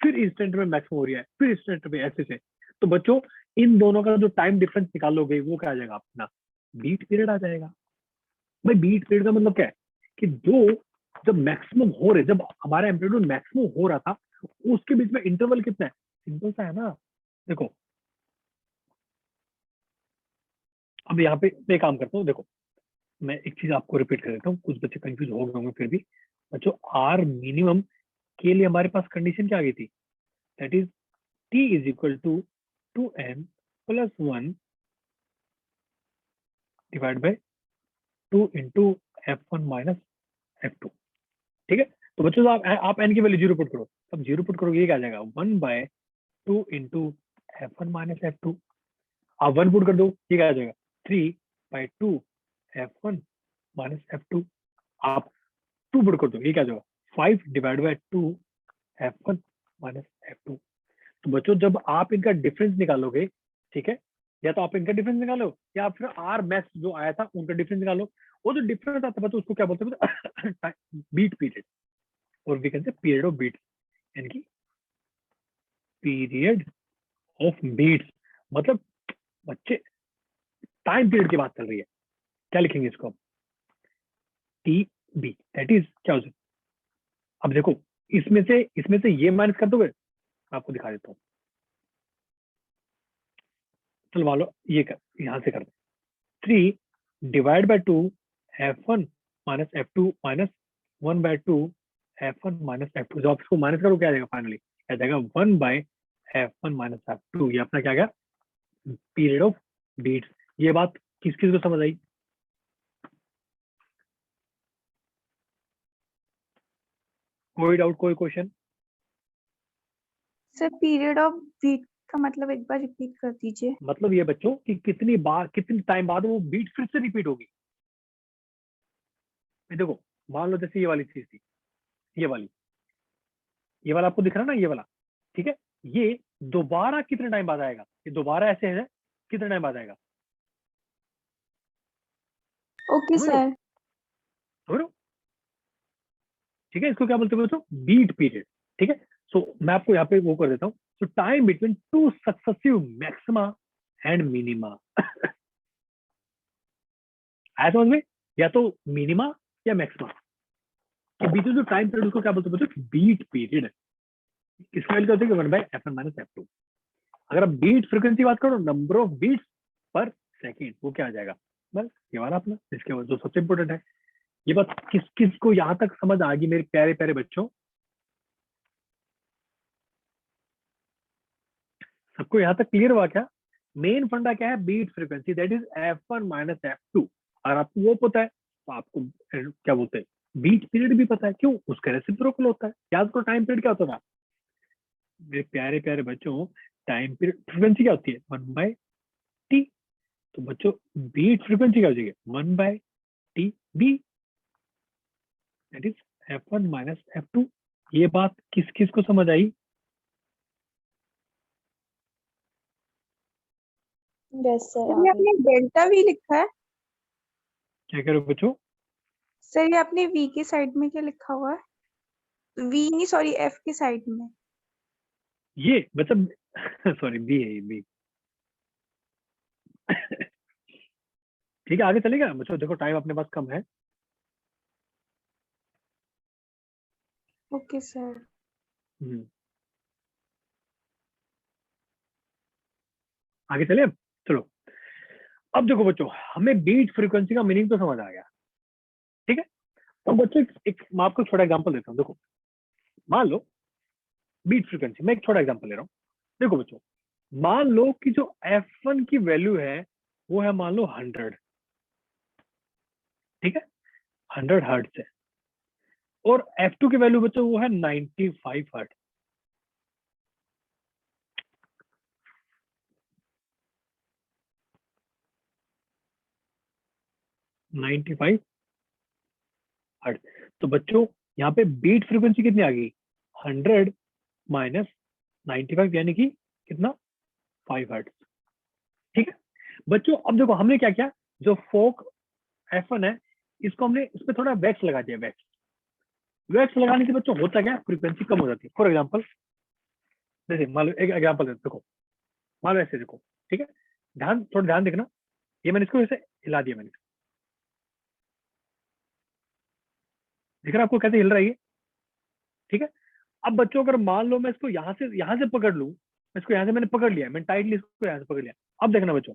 फिर इंस्टेंट में मैक्सिमम हो रही है, फिर इंस्टेंट में, ऐसे से, तो बच्चों इन दोनों का जो टाइम डिफरेंस निकालोगे वो क्या आ जाएगा अपना, बीट पीरियड आ जाएगा। भाई बीट पीरियड का मतलब क्या है कि जो जब मैक्सिमम हो रहे, जब हमारा एम्पलीट्यूड मैक्सिमम हो रहा था, उसके बीच में इंटरवल कितना है, सिंपल सा है ना। देखो अब यहाँ पे मैं काम करता हूँ, देखो मैं एक चीज आपको रिपीट कर देता हूँ, कुछ बच्चे कंफ्यूज हो गए होंगे फिर भी। बच्चों आर मिनिमम के लिए हमारे पास कंडीशन क्या आ गई थी, that is T is equal to 2n+1 divide by 2 × F1 - F2। ठीक है, तो बच्चों आप एन की वैल्यू 0 पुट करो, अब 0 पुट करोगे ये क्या आ जाएगा 1/2 × F1 - F2। आप 1 पुट कर दो, ये क्या आ जाएगा 3/2 F1 - F2। आप 2 पुट कर दो, ये क्या आ जाएगा 5/2 F1 - F2। तो बच्चों जब आप इनका डिफरेंस निकालोगे, ठीक है, या तो आप इनका डिफरेंस निकालो या फिर आर मैक्स जो आया था उनका डिफरेंस निकालो, वो जो डिफरेंस आता है बच्चों उसको क्या बोलते हैं बीट पीरियड, और we can say period of beat, यानी कि पीरियड ऑफ बीट्स, मतलब बच्चे टाइम पीरियड की बात चल रही है। क्या लिखेंगे इसको, टी बी, दैट इज क्या हो सकता, अब देखो इसमें से ये माइनस कर दोगे, आपको दिखा देता हूँ, चलो मान लो ये कर, यहां से कर दो 3/2 F1 - F2 -1/2 F1 - F2। जब आप इसको माइनस करो क्या आ जाएगा फाइनली, आ जाएगा 1/F1 - F2। ये अपना क्या गया पीरियड ऑफ बीट्स। ये बात किस किस को समझ आई? कोई डाउट, कोई question? Sir period of week का मतलब एक बार रिपीट कर दीजिए। मतलब ये बच्चों कि कितनी बार, कितने टाइम बाद वो बीट फिर से रिपीट होगी। ये देखो मान लो जैसे ये वाली चीज थी, ये वाला आपको दिख रहा है ना, ये वाला, ठीक है, ये दोबारा कितने टाइम बाद आएगा, ये दोबारा ऐसे है कितने टाइम बाद आएगा, ओके समझ रहे हो? सर। समझ रहे हो? ठीक है, इसको क्या बोलते हैं दोस्तों, बीट पीरियड। ठीक है, सो मैं आपको यहाँ पे वो कर देता हूँ, सो time between two successive maxima and minima. आया समझ में, या तो मिनिमा या मैक्सिमा के बीच में जो टाइम पीरियड उसको क्या बोलते हैं बच्चों, बीट पीरियड। इसकी वैल्यू क्या होती है 1/F1 - F2। अगर आप बीट फ्रीक्वेंसी बात करो, number of beats per second, वो क्या आ जाएगा, बस ये वाला अपना, इसके जो सबसे इंपॉर्टेंट है। ये बात किस किस को यहाँ तक समझ आ गई मेरे प्यारे प्यारे बच्चों? सबको यहाँ तक क्लियर हुआ क्या? मेन फंडा क्या है, beat frequency, that is F1 - F2। अगर आपको वो पता है तो आपको क्या बोलते हैं बीट पीरियड भी पता है, क्यों, उसका रेसिप्रोकल होता है। याद करो टाइम पीरियड क्या होता था मेरे प्यारे प्यारे बच्चों, टाइम पीरियड फ्रीक्वेंसी क्या होती है 1/T। तो बच्चों बीट फ्रीक्वेंसी क्या हो जाएगी 1/TB, that is F1 - F2। ये बात किस किस को समझ आई? यस सर सर ये आपने डेल्टा वी लिखा है? क्या कह रहे हो बच्चों? सर ये आपने वी की साइड में क्या लिखा हुआ है? वी नहीं, सॉरी, एफ की साइड में। ये मतलब सॉरी, बी है ये, बी। ठीक है, आगे चलेगा बच्चों, देखो टाइम अपने पास कम है। Okay sir. आगे चले अब, चलो। अब देखो बच्चों, हमें बीट फ्रीक्वेंसी का मीनिंग तो समझ आ गया, ठीक है। अब बच्चों एक मैं आपको छोटा एग्जांपल देता हूँ। देखो, मान लो बीट फ्रीक्वेंसी, मैं एक छोटा एग्जांपल ले रहा हूँ। देखो बच्चों, मान लो कि जो F1 की वैल्यू है वो है मान लो 100, ठीक है, 100 हर्ट्ज है। और F2 की वैल्यू बच्चों वो है 95 हर्ट्ज। 95 हर्ट्ज। तो बच्चों यहाँ पे बीट फ्रीक्वेंसी कितनी आ गई? 100 माइनस 95 यानी कि कितना? 5 हर्ट्ज, ठीक है। बच्चों अब देखो हमने क्या किया, जो फोक F1 है इसको हमने इस पे थोड़ा वैक्स लगा दिया। वैक्स वैक्स लगाने से बच्चों होता क्या, फ्रीक्वेंसी कम हो जाती है। फॉर एग्जाम्पल, जैसे मान लो एक एग्जाम्पल देखो, मान लो ऐसे देखो, ठीक है, थोड़ा ध्यान देखना। ये मैंने इसको ऐसे हिला दिया, मैंने दिख रहा है आपको कैसे हिल रहा है ये, ठीक है। अब बच्चों अगर मान लो मैं इसको यहाँ से पकड़ लूँ, इसको यहाँ से मैंने पकड़ लिया, मैंने टाइटली इसको यहाँ से पकड़ लिया। अब देखना बच्चों,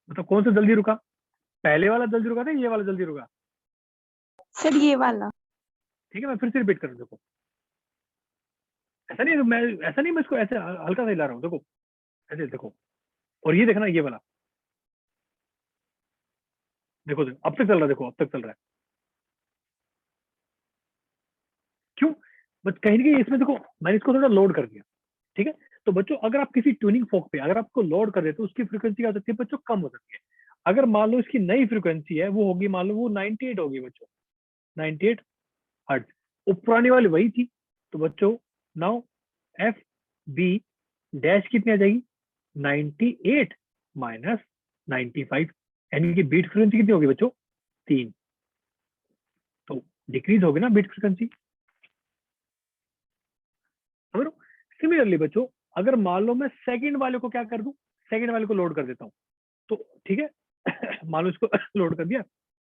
मतलब कौन सा जल्दी रुका? पहले वाला जल्दी रुका था, ये वाला जल्दी रुका? सर ये वाला। ठीक है, मैं फिर से रिपीट करूँ। देखो ऐसा नहीं मैं इसको ऐसे हल्का सा हिला रहा हूँ, देखो ऐसे देखो। और ये देखना, ये वाला देखो, अब तक चल रहा है, देखो अब तक चल रहा है। क्यों? बस कहीं ना कहीं इसमें देखो मैंने इसको थोड़ा लोड कर दिया, ठीक है। तो बच्चों अगर आप किसी ट्यूनिंग फोक पे अगर आपको लोड कर देते तो उसकी फ्रीक्वेंसी क्या हो सकती है बच्चों? कम हो सकती है। अगर मान लो इसकी नई फ्रीक्वेंसी है वो होगी, मान लो वो 98 होगी बच्चों, 98 हर्ट्ज। वो पुरानी वाली वही थी। तो बच्चों नाउ एफ बी डैश कितनी आ जाएगी? 98 माइनस 95, यानी कि बीट फ्रीक्वेंसी कितनी होगी बच्चों? 3। तो डिक्रीज होगी ना बीट फ्रीक्वेंसी, समझ लो। सिमिलरली बच्चों, अगर मान लो मैं सेकंड वाले को क्या कर दूं, सेकंड वाले को लोड कर देता हूँ, तो ठीक है मान लो इसको लोड कर दिया,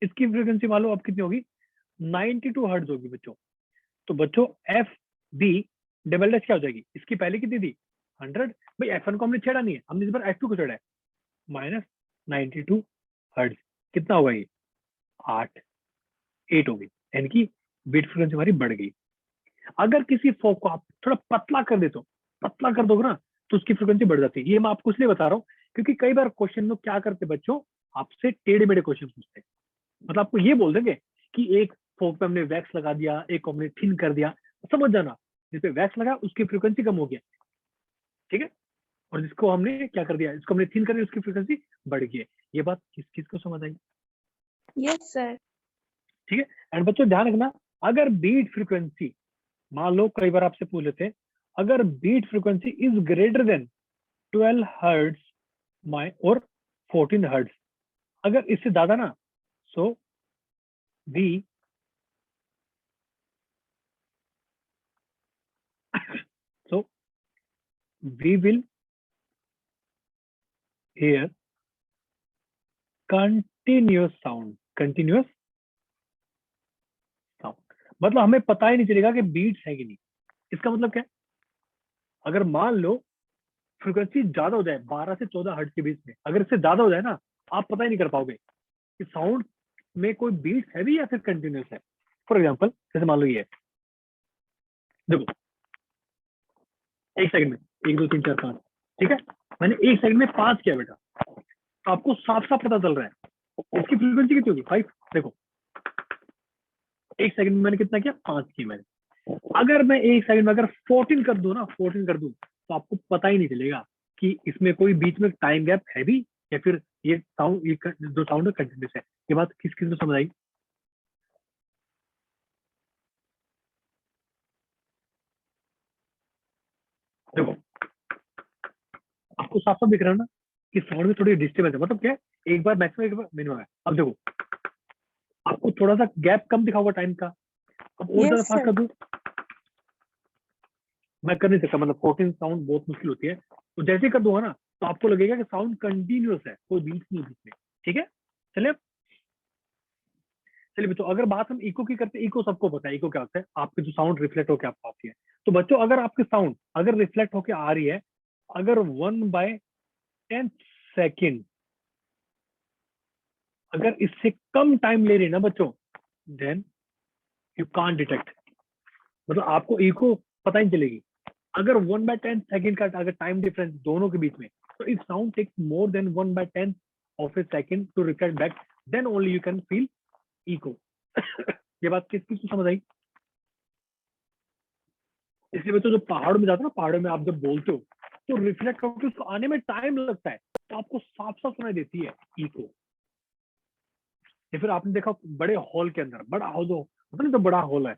इसकी फ्रीक्वेंसी मान लो अब कितनी होगी? 92 हर्ट्ज होगी बच्चों। तो बच्चों एफ बी डबल डैश क्या हो जाएगी? इसकी पहले कितनी थी? 100। भाई F1 को हमने छेड़ा नहीं है, हमने इस बार F2 को छेड़ा है। माइनस 92 हर्ट्ज, कितना होगा ये? 8 होगी, यानी कि बीट फ्रीक्वेंसी हमारी बढ़ गई। अगर किसी फोक को आप थोड़ा पतला कर देते हो, पतला कर दोगे ना, तो उसकी फ्रीक्वेंसी बढ़ जाती है। ये मैं आपको इसलिए बता रहा हूँ क्योंकि कई बार क्वेश्चन में क्या करते बच्चों, आपसे टेढ़े मेढ़े क्वेश्चन पूछते हैं। मतलब आपको ये बोल देंगे कि एक फोक पे हमने वैक्स लगा दिया, एक को हमने थिन कर दिया, तो समझ जाना जिसपे वैक्स लगा उसकी फ्रीक्वेंसी कम हो गया, ठीक है। और जिसको हमने क्या कर दिया, इसको हमने थिन कर दिया, उसकी फ्रीक्वेंसी बढ़ गई है। ये बात किस किस को समझ आई? Yes sir. ठीक है। एंड बच्चों ध्यान रखना, अगर बीट फ्रीक्वेंसी, मान लो कई बार आपसे पूछ लेते हैं, अगर beat frequency is greater than 12 hertz माइ और 14 हर्ट्ज, अगर इससे ज्यादा ना, so we so we will hear continuous sound, continuous sound. मतलब हमें पता ही नहीं चलेगा कि बीट्स है कि नहीं। इसका मतलब क्या है, अगर मान लो फ्रीक्वेंसी ज्यादा हो जाए 12 से 14 हर्ट्ज के बीच में, अगर इससे ज्यादा हो जाए ना, आप पता ही नहीं कर पाओगे कि साउंड में कोई बीट्स है भी या फिर कंटिन्यूअस है। फॉर एग्जाम्पल जैसे मान लो ये है, देखो एक सेकंड में 1 2 3 4 5, ठीक है, मैंने एक सेकंड में 5 किया बेटा, तो आपको साफ साफ पता चल रहा है इसकी फ्रीक्वेंसी कितनी होगी? 5। देखो एक सेकंड में मैंने कितना किया? 5 किया मैंने। अगर मैं एक सेकंड में अगर 14 कर दूं ना, 14 कर दूं, तो आपको पता ही नहीं चलेगा कि इसमें कोई बीच में टाइम गैप है भी या फिर ये साउंड, ये जो साउंड है कंटिन्यूस है। ये बात किस किस को समझ आई? आपको साफ साफ दिख रहा है ना कि साउंड में थोड़ी डिस्टर्बेंस है, मतलब क्या है, एक बार मैक्सिमम एक बार मिनिमम है। अब देखो आपको थोड़ा सा गैप कम दिखा होगा टाइम का, अब और ज्यादा यस फास्ट सर। कर दूं, मैं कर नहीं सकता, मतलब 14 साउंड बहुत मुश्किल होती है, तो जैसे ही कर दूंगा ना तो आपको लगेगा कि साउंड कंटिन्यूअस है, कोई बीच नहीं बीच में। ठीक है, चलिए चलिए बच्चों, अगर बात हम इको की करते हैं, इको सबको पता है इको क्या होता है, आपके जो साउंड रिफ्लेक्ट होकर आपको आती है। तो बच्चों अगर आपकी साउंड अगर रिफ्लेक्ट होकर आ रही है, अगर 1/10 सेकेंड अगर इससे कम टाइम ले रही है ना बच्चों, देन यू कांट डिटेक्ट, मतलब आपको इको पता ही नहीं चलेगी। अगर 1/10 सेकेंड का अगर टाइम डिफरेंस दोनों के बीच में, तो if sound takes more than 1/10 of a second to reflect back, then only you can feel echo. ये बात किस किस को समझ आई? इसलिए बच्चों, जो पहाड़ों में जाते हो ना, पहाड़ों में आप जब बोलते हो तो रिफ्लेक्ट होकर उसको आने में टाइम लगता है, तो आपको साफ साफ सुनाई देती है इको। या फिर आपने देखा बड़े हॉल के अंदर, बड़ा हॉल जो होता है ना, तो बड़ा हॉल है,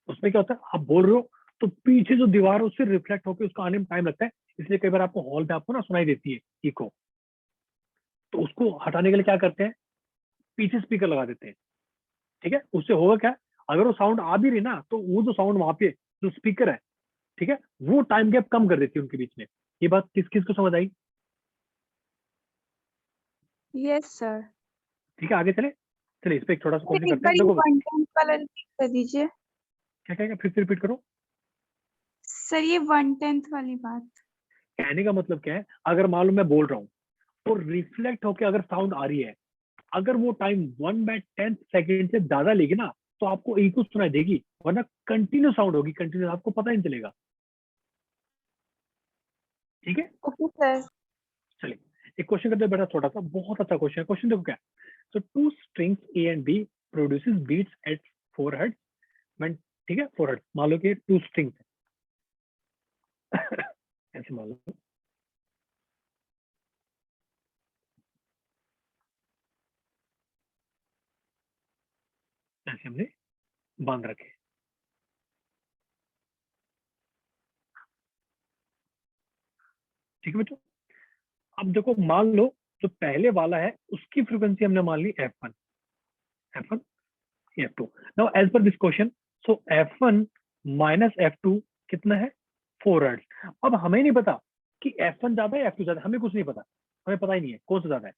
उसमें क्या होता है, आप बोल रहे हो तो पीछे जो दीवार है उससे रिफ्लेक्ट होकर उसको आने में टाइम लगता है, इसलिए कई बार आपको हॉल पे आपको ना सुनाई देती है इको। तो उसको हटाने के लिए क्या करते हैं, पीछे स्पीकर लगा देते हैं। ठीक है, उससे होगा क्या, अगर वो साउंड आ भी रही ना, तो वो जो साउंड वहां पे जो स्पीकर है, ठीक है, वो टाइम गैप कम कर देती है उनके बीच में। ये बात किस किस को समझ आई? Yes sir. ठीक है, आगे चले, चलिए इस पे एक छोटा सा क्वेश्चन एक करते बार हैं। ये देखो 1/10 वाला रिपीट कर दीजिए क्या क्या क्या, फिर से रिपीट करो। सर, ये 1/10 वाली बात। कहने का मतलब क्या है, अगर मान लो मैं बोल रहा हूँ और रिफ्लेक्ट होकर अगर साउंड आ रही है, अगर वो टाइम 1/10 सेकेंड से ज्यादा लेगी ना, तो आपको इको सुनाई देगी, वरना कंटिन्यू साउंड होगी, कंटिन्यू, आपको पता ही नहीं चलेगा। ठीक है, ओके सर। चलिए एक क्वेश्चन करते हैं, बड़ा छोटा सा, बहुत अच्छा क्वेश्चन है। क्वेश्चन देखो क्या, so two strings A and B produces beats at 4 hertz when, ठीक है 4 hertz, मान लो कि टू स्ट्रिंग्स है ऐसे मान लो, ऐसे हमने बांध रखे। ठीक है बच्चों, अब देखो मान लो जो पहले वाला है उसकी फ्रीक्वेंसी हमने मान ली F1, F1 F2। Now as per this question, so F1 minus F2 कितना है, 4 hertz। अब हमें नहीं पता कि F1 ज्यादा है F2 ज्यादा, हमें कुछ नहीं पता, हमें पता ही नहीं है कौन सा ज्यादा है।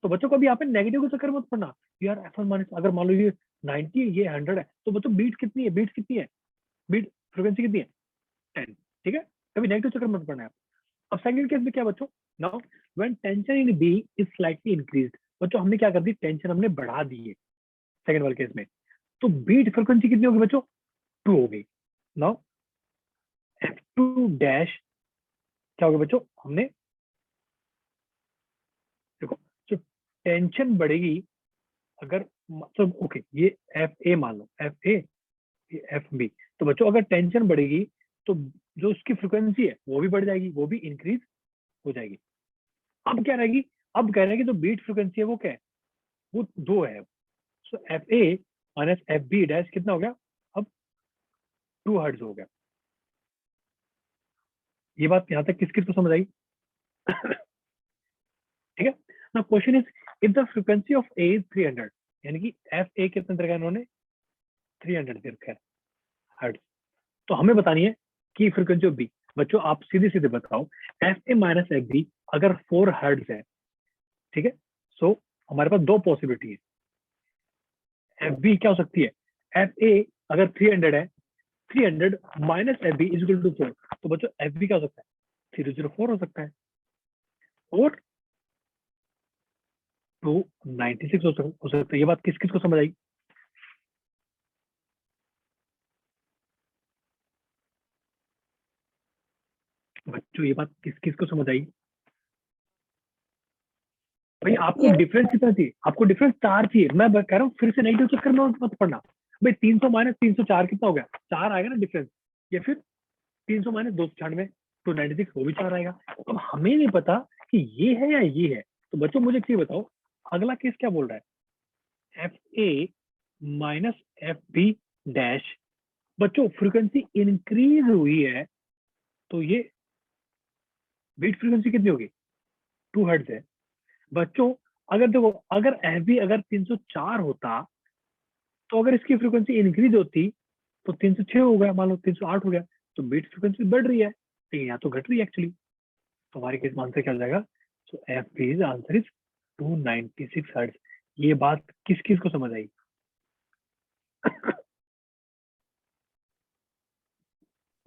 तो बच्चों को भी यहाँ पे नेगेटिव के चक्कर में मत पड़ना, यार F1 माइनस, अगर मान लो ये 90 है ये 100 है, तो बच्चों बीट कितनी है, बीट कितनी है, बीट फ्रीक्वेंसी कितनी है, 10। ठीक है, कभी नेगेटिव चक्कर में मत पड़ना है। अब सेकंड केस में क्या बच्चों, now when tension in B is slightly increased, बच्चों हमने क्या कर दी, टेंशन हमने बढ़ा दी है सेकंड वाले केस में, तो बीट फ्रीक्वेंसी कितनी होगी बच्चों, 2 हो गई। नाउ F2 डैश क्या होगा बच्चों, हमने देखो जो टेंशन बढ़ेगी, अगर मतलब ओके ये एफ ए मान लो, एफ ए एफ बी, तो बच्चों अगर टेंशन बढ़ेगी तो जो उसकी फ्रिक्वेंसी है वो भी बढ़ जाएगी, वो भी इंक्रीज हो जाएगी। अब क्या रहेगी, अब कह रहे हैं कि जो बीट फ्रिक्वेंसी है वो क्या है, वो 2 है। So F A minus F B dash कितना हो गया, अब 2 हर्ट्ज हो गया। ये बात यहाँ तक किस किस को समझ आई? ठीक है ना, question is if the frequency of A is 300, यानी कि एफ ए कितना दे रखा है इन्होंने, 300 दे रखा है हर्ट्ज, तो हमें बतानी है कि फ्रीक्वेंसी ऑफ बी। बच्चों आप सीधे सीधे बताओ, F A minus F B अगर 4 हर्ट्ज है, ठीक है, सो हमारे पास दो पॉसिबिलिटी है, एफ बी क्या हो सकती है, एफ ए अगर 300 है, 300 minus F B is equal to 4, तो बच्चों एफ बी क्या हो सकता है, 304 हो सकता है, और 296 हो सकता है। ये बात किस किस को समझ आई? बच्चों ये बात किस किस को समझ आई? भाई आपको ये डिफरेंस कितना चाहिए, आपको डिफरेंस 4 चाहिए, मैं कह रहा हूँ फिर से नेगेटिव चक्कर में मत पड़ना। भाई 300 माइनस 304 कितना हो गया, 4 आएगा ना डिफरेंस, या फिर 300 माइनस 296, 296 वो भी 4 आएगा। अब हमें नहीं पता कि ये है या ये है, तो बच्चों मुझे ये बताओ अगला केस क्या बोल रहा है, F A minus F B dash, बच्चों फ्रीक्वेंसी इंक्रीज हुई है, तो ये बीट फ्रीक्वेंसी कितनी होगी? 2 हर्ट्ज है बच्चों। अगर देखो, अगर एफबी अगर 304 होता तो अगर इसकी फ्रीक्वेंसी इंक्रीज होती तो 306 हो गया, मान लो 308 हो गया, तो बीट फ्रीक्वेंसी बढ़ रही है, लेकिन यहाँ तो घट रही है एक्चुअली। तो हमारे केस में आंसर क्या हो जाएगा? So F B is answer is 296 hertz. ये बात किस किस को समझ आई?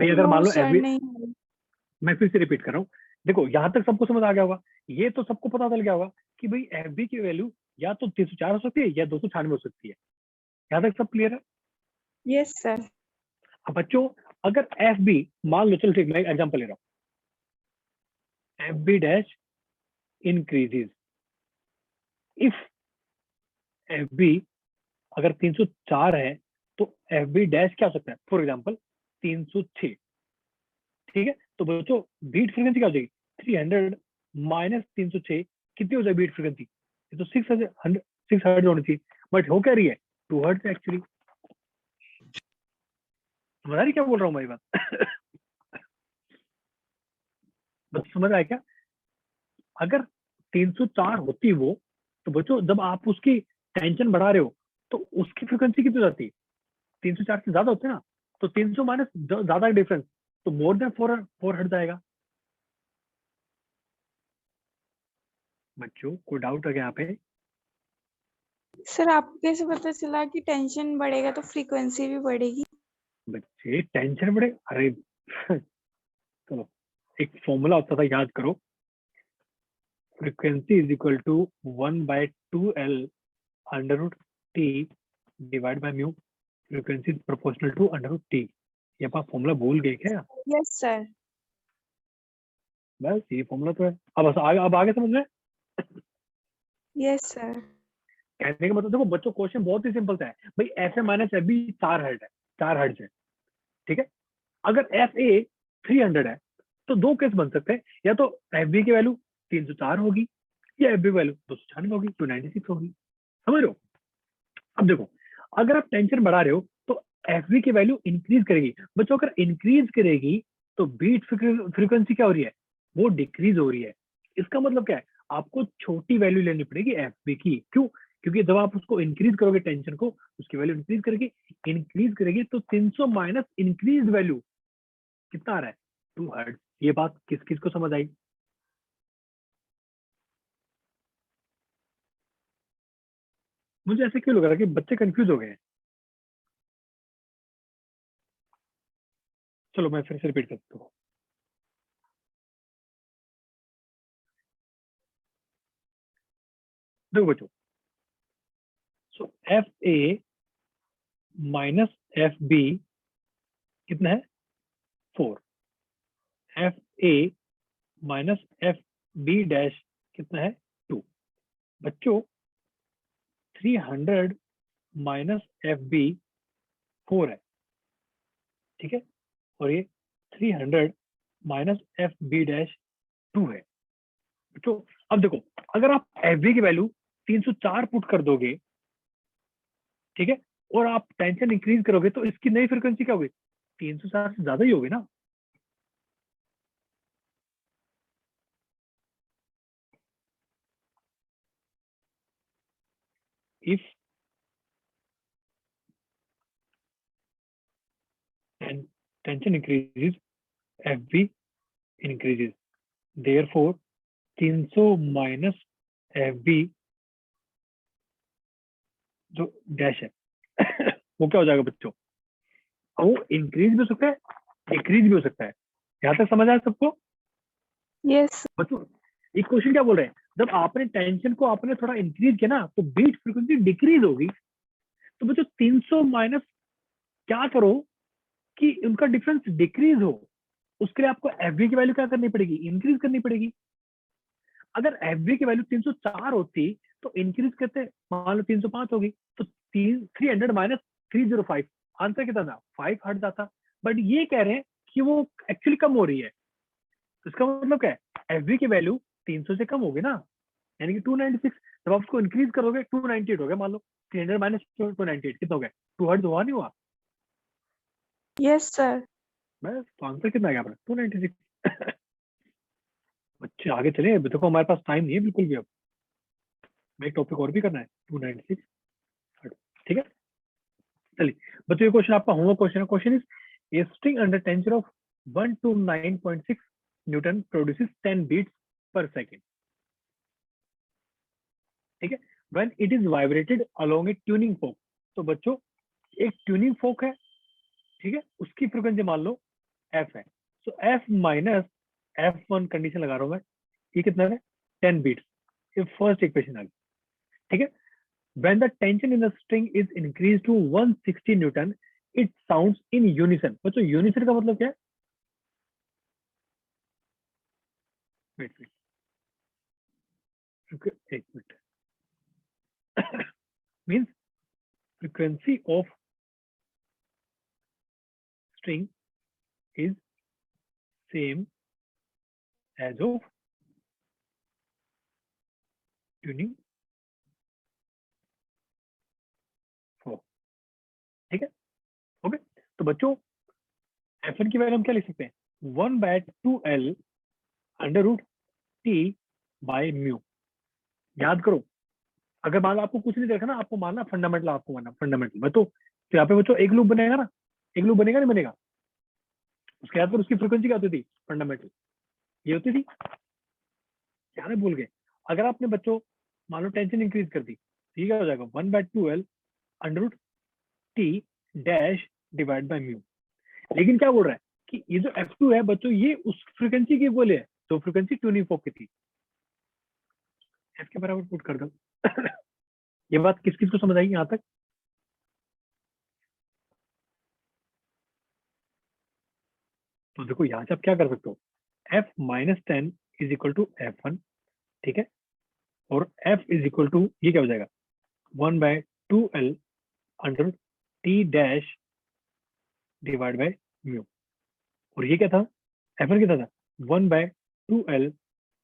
भाई अगर मान नो लो सर, एफ बी, नहीं। मैं फिर से रिपीट कर रहा हूँ, देखो यहाँ तक सबको समझ आ गया होगा, ये तो सबको पता चल गया होगा कि भाई एफ बी की वैल्यू या तो 304 हो सकती है या 296 हो सकती है। यहाँ तक सब क्लियर है? Yes sir. अब बच्चों अगर एफ बी, मान लो, चलो ठीक, मैं एग्जाम्पल ले रहा हूँ, F B dash increases if F B अगर 304 है तो एफ बी डैश क्या हो सकता है? फॉर एग्जाम्पल 306, ठीक है? तो बच्चों बीट फ्रीक्वेंसी क्या हो जाएगी? 300 माइनस 306 कितनी हो जाएगी बीट फ्रीक्वेंसी? ये तो 6 हर्ट्ज होनी चाहिए, बट हो क्या रही है? 2 हर्ट्ज एक्चुअली। समझ आ रही क्या बोल रहा हूँ मेरी बात? बस समझ आया क्या? अगर 304 होती वो, तो बच्चों जब आप उसकी टेंशन बढ़ा रहे हो तो उसकी फ्रीक्वेंसी कितनी हो जाती है? 304 से ज्यादा होते हैं ना, तो 300 माइनस ज्यादा डिफरेंस, तो मोर देन 4 हट जाएगा। बच्चों कोई डाउट है क्या यहाँ पे? सर आपको कैसे पता चला कि टेंशन बढ़ेगा तो फ्रीक्वेंसी भी बढ़ेगी? बच्चे टेंशन बढ़े, अरे चलो एक फॉर्मूला होता था, याद करो, frequency is equal to 1/2L under root T divide by mu, frequency proportional to under root T. ये आप फॉर्मूला भूल गए क्या? Yes sir. बस ये फॉर्मूला तो है। अब आगे समझ में? Yes sir. कहने का मतलब देखो बच्चों, क्वेश्चन बहुत ही सिंपल सा है भाई, F A minus F B 4 hertz है, 4 हर्ट्ज है, ठीक है? अगर एफ ए 300 है तो दो केस बन सकते हैं, या तो एफ बी की वैल्यू 304 होगी या एफ बी वैल्यू 296 होगी, 296 होगी। समझ रहे हो? अब देखो, अगर आप टेंशन बढ़ा रहे हो तो एफ बी की वैल्यू इंक्रीज करेगी बच्चों। अगर इंक्रीज करेगी तो बीट फ्रीक्वेंसी क्या हो रही है? वो डिक्रीज हो रही है। इसका मतलब क्या है? आपको छोटी वैल्यू लेनी पड़ेगी एफ बी की। क्यों? क्योंकि जब आप उसको इंक्रीज करोगे टेंशन को, उसकी वैल्यू इंक्रीज करेगी तो 300 माइनस इंक्रीज वैल्यू कितना आ रहा है? 2 हर्ट्ज। ये बात किस किस को समझ आई? मुझे ऐसे क्यों लग रहा है कि बच्चे कंफ्यूज हो गए हैं? चलो मैं फिर से रिपीट करता हूँ। देखो बच्चों, so F A minus F B कितना है? 4। F A minus F B dash कितना है? 2। बच्चों 300 माइनस एफ बी 4 है, ठीक है? और ये 300 माइनस एफ बी डैश 2 है। बच्चों अब देखो, अगर आप एफ बी की वैल्यू 304 पुट कर दोगे, ठीक है, और आप टेंशन इंक्रीज करोगे तो इसकी नई फ्रीक्वेंसी क्या होगी? 304 से ज्यादा ही होगी ना। If tension increases F B increases, therefore 300 minus F B जो डैश है वो क्या हो जाएगा बच्चों? वो इंक्रीज भी हो सकता है, डिक्रीज भी हो सकता है। यहाँ तक समझ आया सबको? यस। बच्चों एक क्वेश्चन क्या बोल रहे हैं, जब आपने टेंशन को आपने थोड़ा इंक्रीज किया ना तो बीट फ्रीक्वेंसी डिक्रीज होगी। तो बच्चों 300 माइनस क्या करो कि उनका डिफरेंस डिक्रीज हो, उसके लिए आपको एफ बी की वैल्यू क्या करनी पड़ेगी? इंक्रीज करनी पड़ेगी। अगर एफ बी की वैल्यू 304 होती तो इंक्रीज करते, मान लो 305 होगी, तो 300 माइनस 305, आंसर कितना था? 5 हट जाता। बट ये कह रहे हैं कि वो एक्चुअली कम हो रही है, तो इसका मतलब क्या है? एफ बी की वैल्यू 300 से कम होगी ना, यानी कि 296। जब आप उसको इंक्रीज करोगे 298 हो गया, मान लो 300 माइनस 298 कितना हो गया? 2 हर्ट्ज हुआ नहीं हुआ? Yes sir. बस तो आंसर कितना आ गया अपना? 296। बच्चे आगे चले, अभी देखो हमारे पास टाइम नहीं है बिल्कुल भी। अब मैं एक टॉपिक और भी करना है 296, ठीक है। चलिए बच्चों, ये क्वेश्चन आपका होमवर्क क्वेश्चन है। Question is a string under tension of 1 to 9.6 newton produces 10 beats per second, ठीक है। When it is vibrated along a tuning fork. तो बच्चों एक ट्यूनिंग फोक है, ठीक है, उसकी फ्रीक्वेंसी मान लो एफ है। तो एफ माइनस F1 कंडीशन लगा रहा हूं मैं, ये कितना है 10 बीट्स। ये फर्स्ट इक्वेशन आ गई, ठीक है। When the tension in the string is increased to 160 Newton, it sounds in unison. बच्चों unison का मतलब क्या है? Wait. एक minute. Means frequency of string is same as of tuning fork, ठीक है। ओके, तो बच्चों F1 की वैल्यू हम क्या लिख सकते हैं? 1/2L under root T by mu. याद करो, अगर मान लो आपको कुछ नहीं देखा ना, आपको मानना फंडामेंटल, आपको मानना फंडामेंटल। मैं तो यहाँ पे बच्चों एक लूप बनेगा ना, एक लूप बनेगा नहीं बनेगा, उसके याद पर उसकी फ्रीक्वेंसी क्या होती थी? फंडामेंटल ये होती थी, क्या नहीं भूल गए। अगर आपने बच्चों मान लो टेंशन इंक्रीज कर दी, ठीक क्या हो जाएगा? 1/2L under root T dash divide by mu. लेकिन क्या बोल रहा है कि ये जो F2 है बच्चों, ये उस फ्रीक्वेंसी की बोले है जो फ्रीक्वेंसी ट्यूनिंग फोक की थी। F के बराबर पुट कर दो। ये बात किस किस को समझ आएगी यहाँ तक? तो देखो यहाँ से आप क्या कर सकते हो, F minus 10 is equal to F1, ठीक है। और F इज इक्वल टू ये क्या हो जाएगा? 1/2L under T dash divide by mu. और ये क्या था? F1 क्या था? 1/2L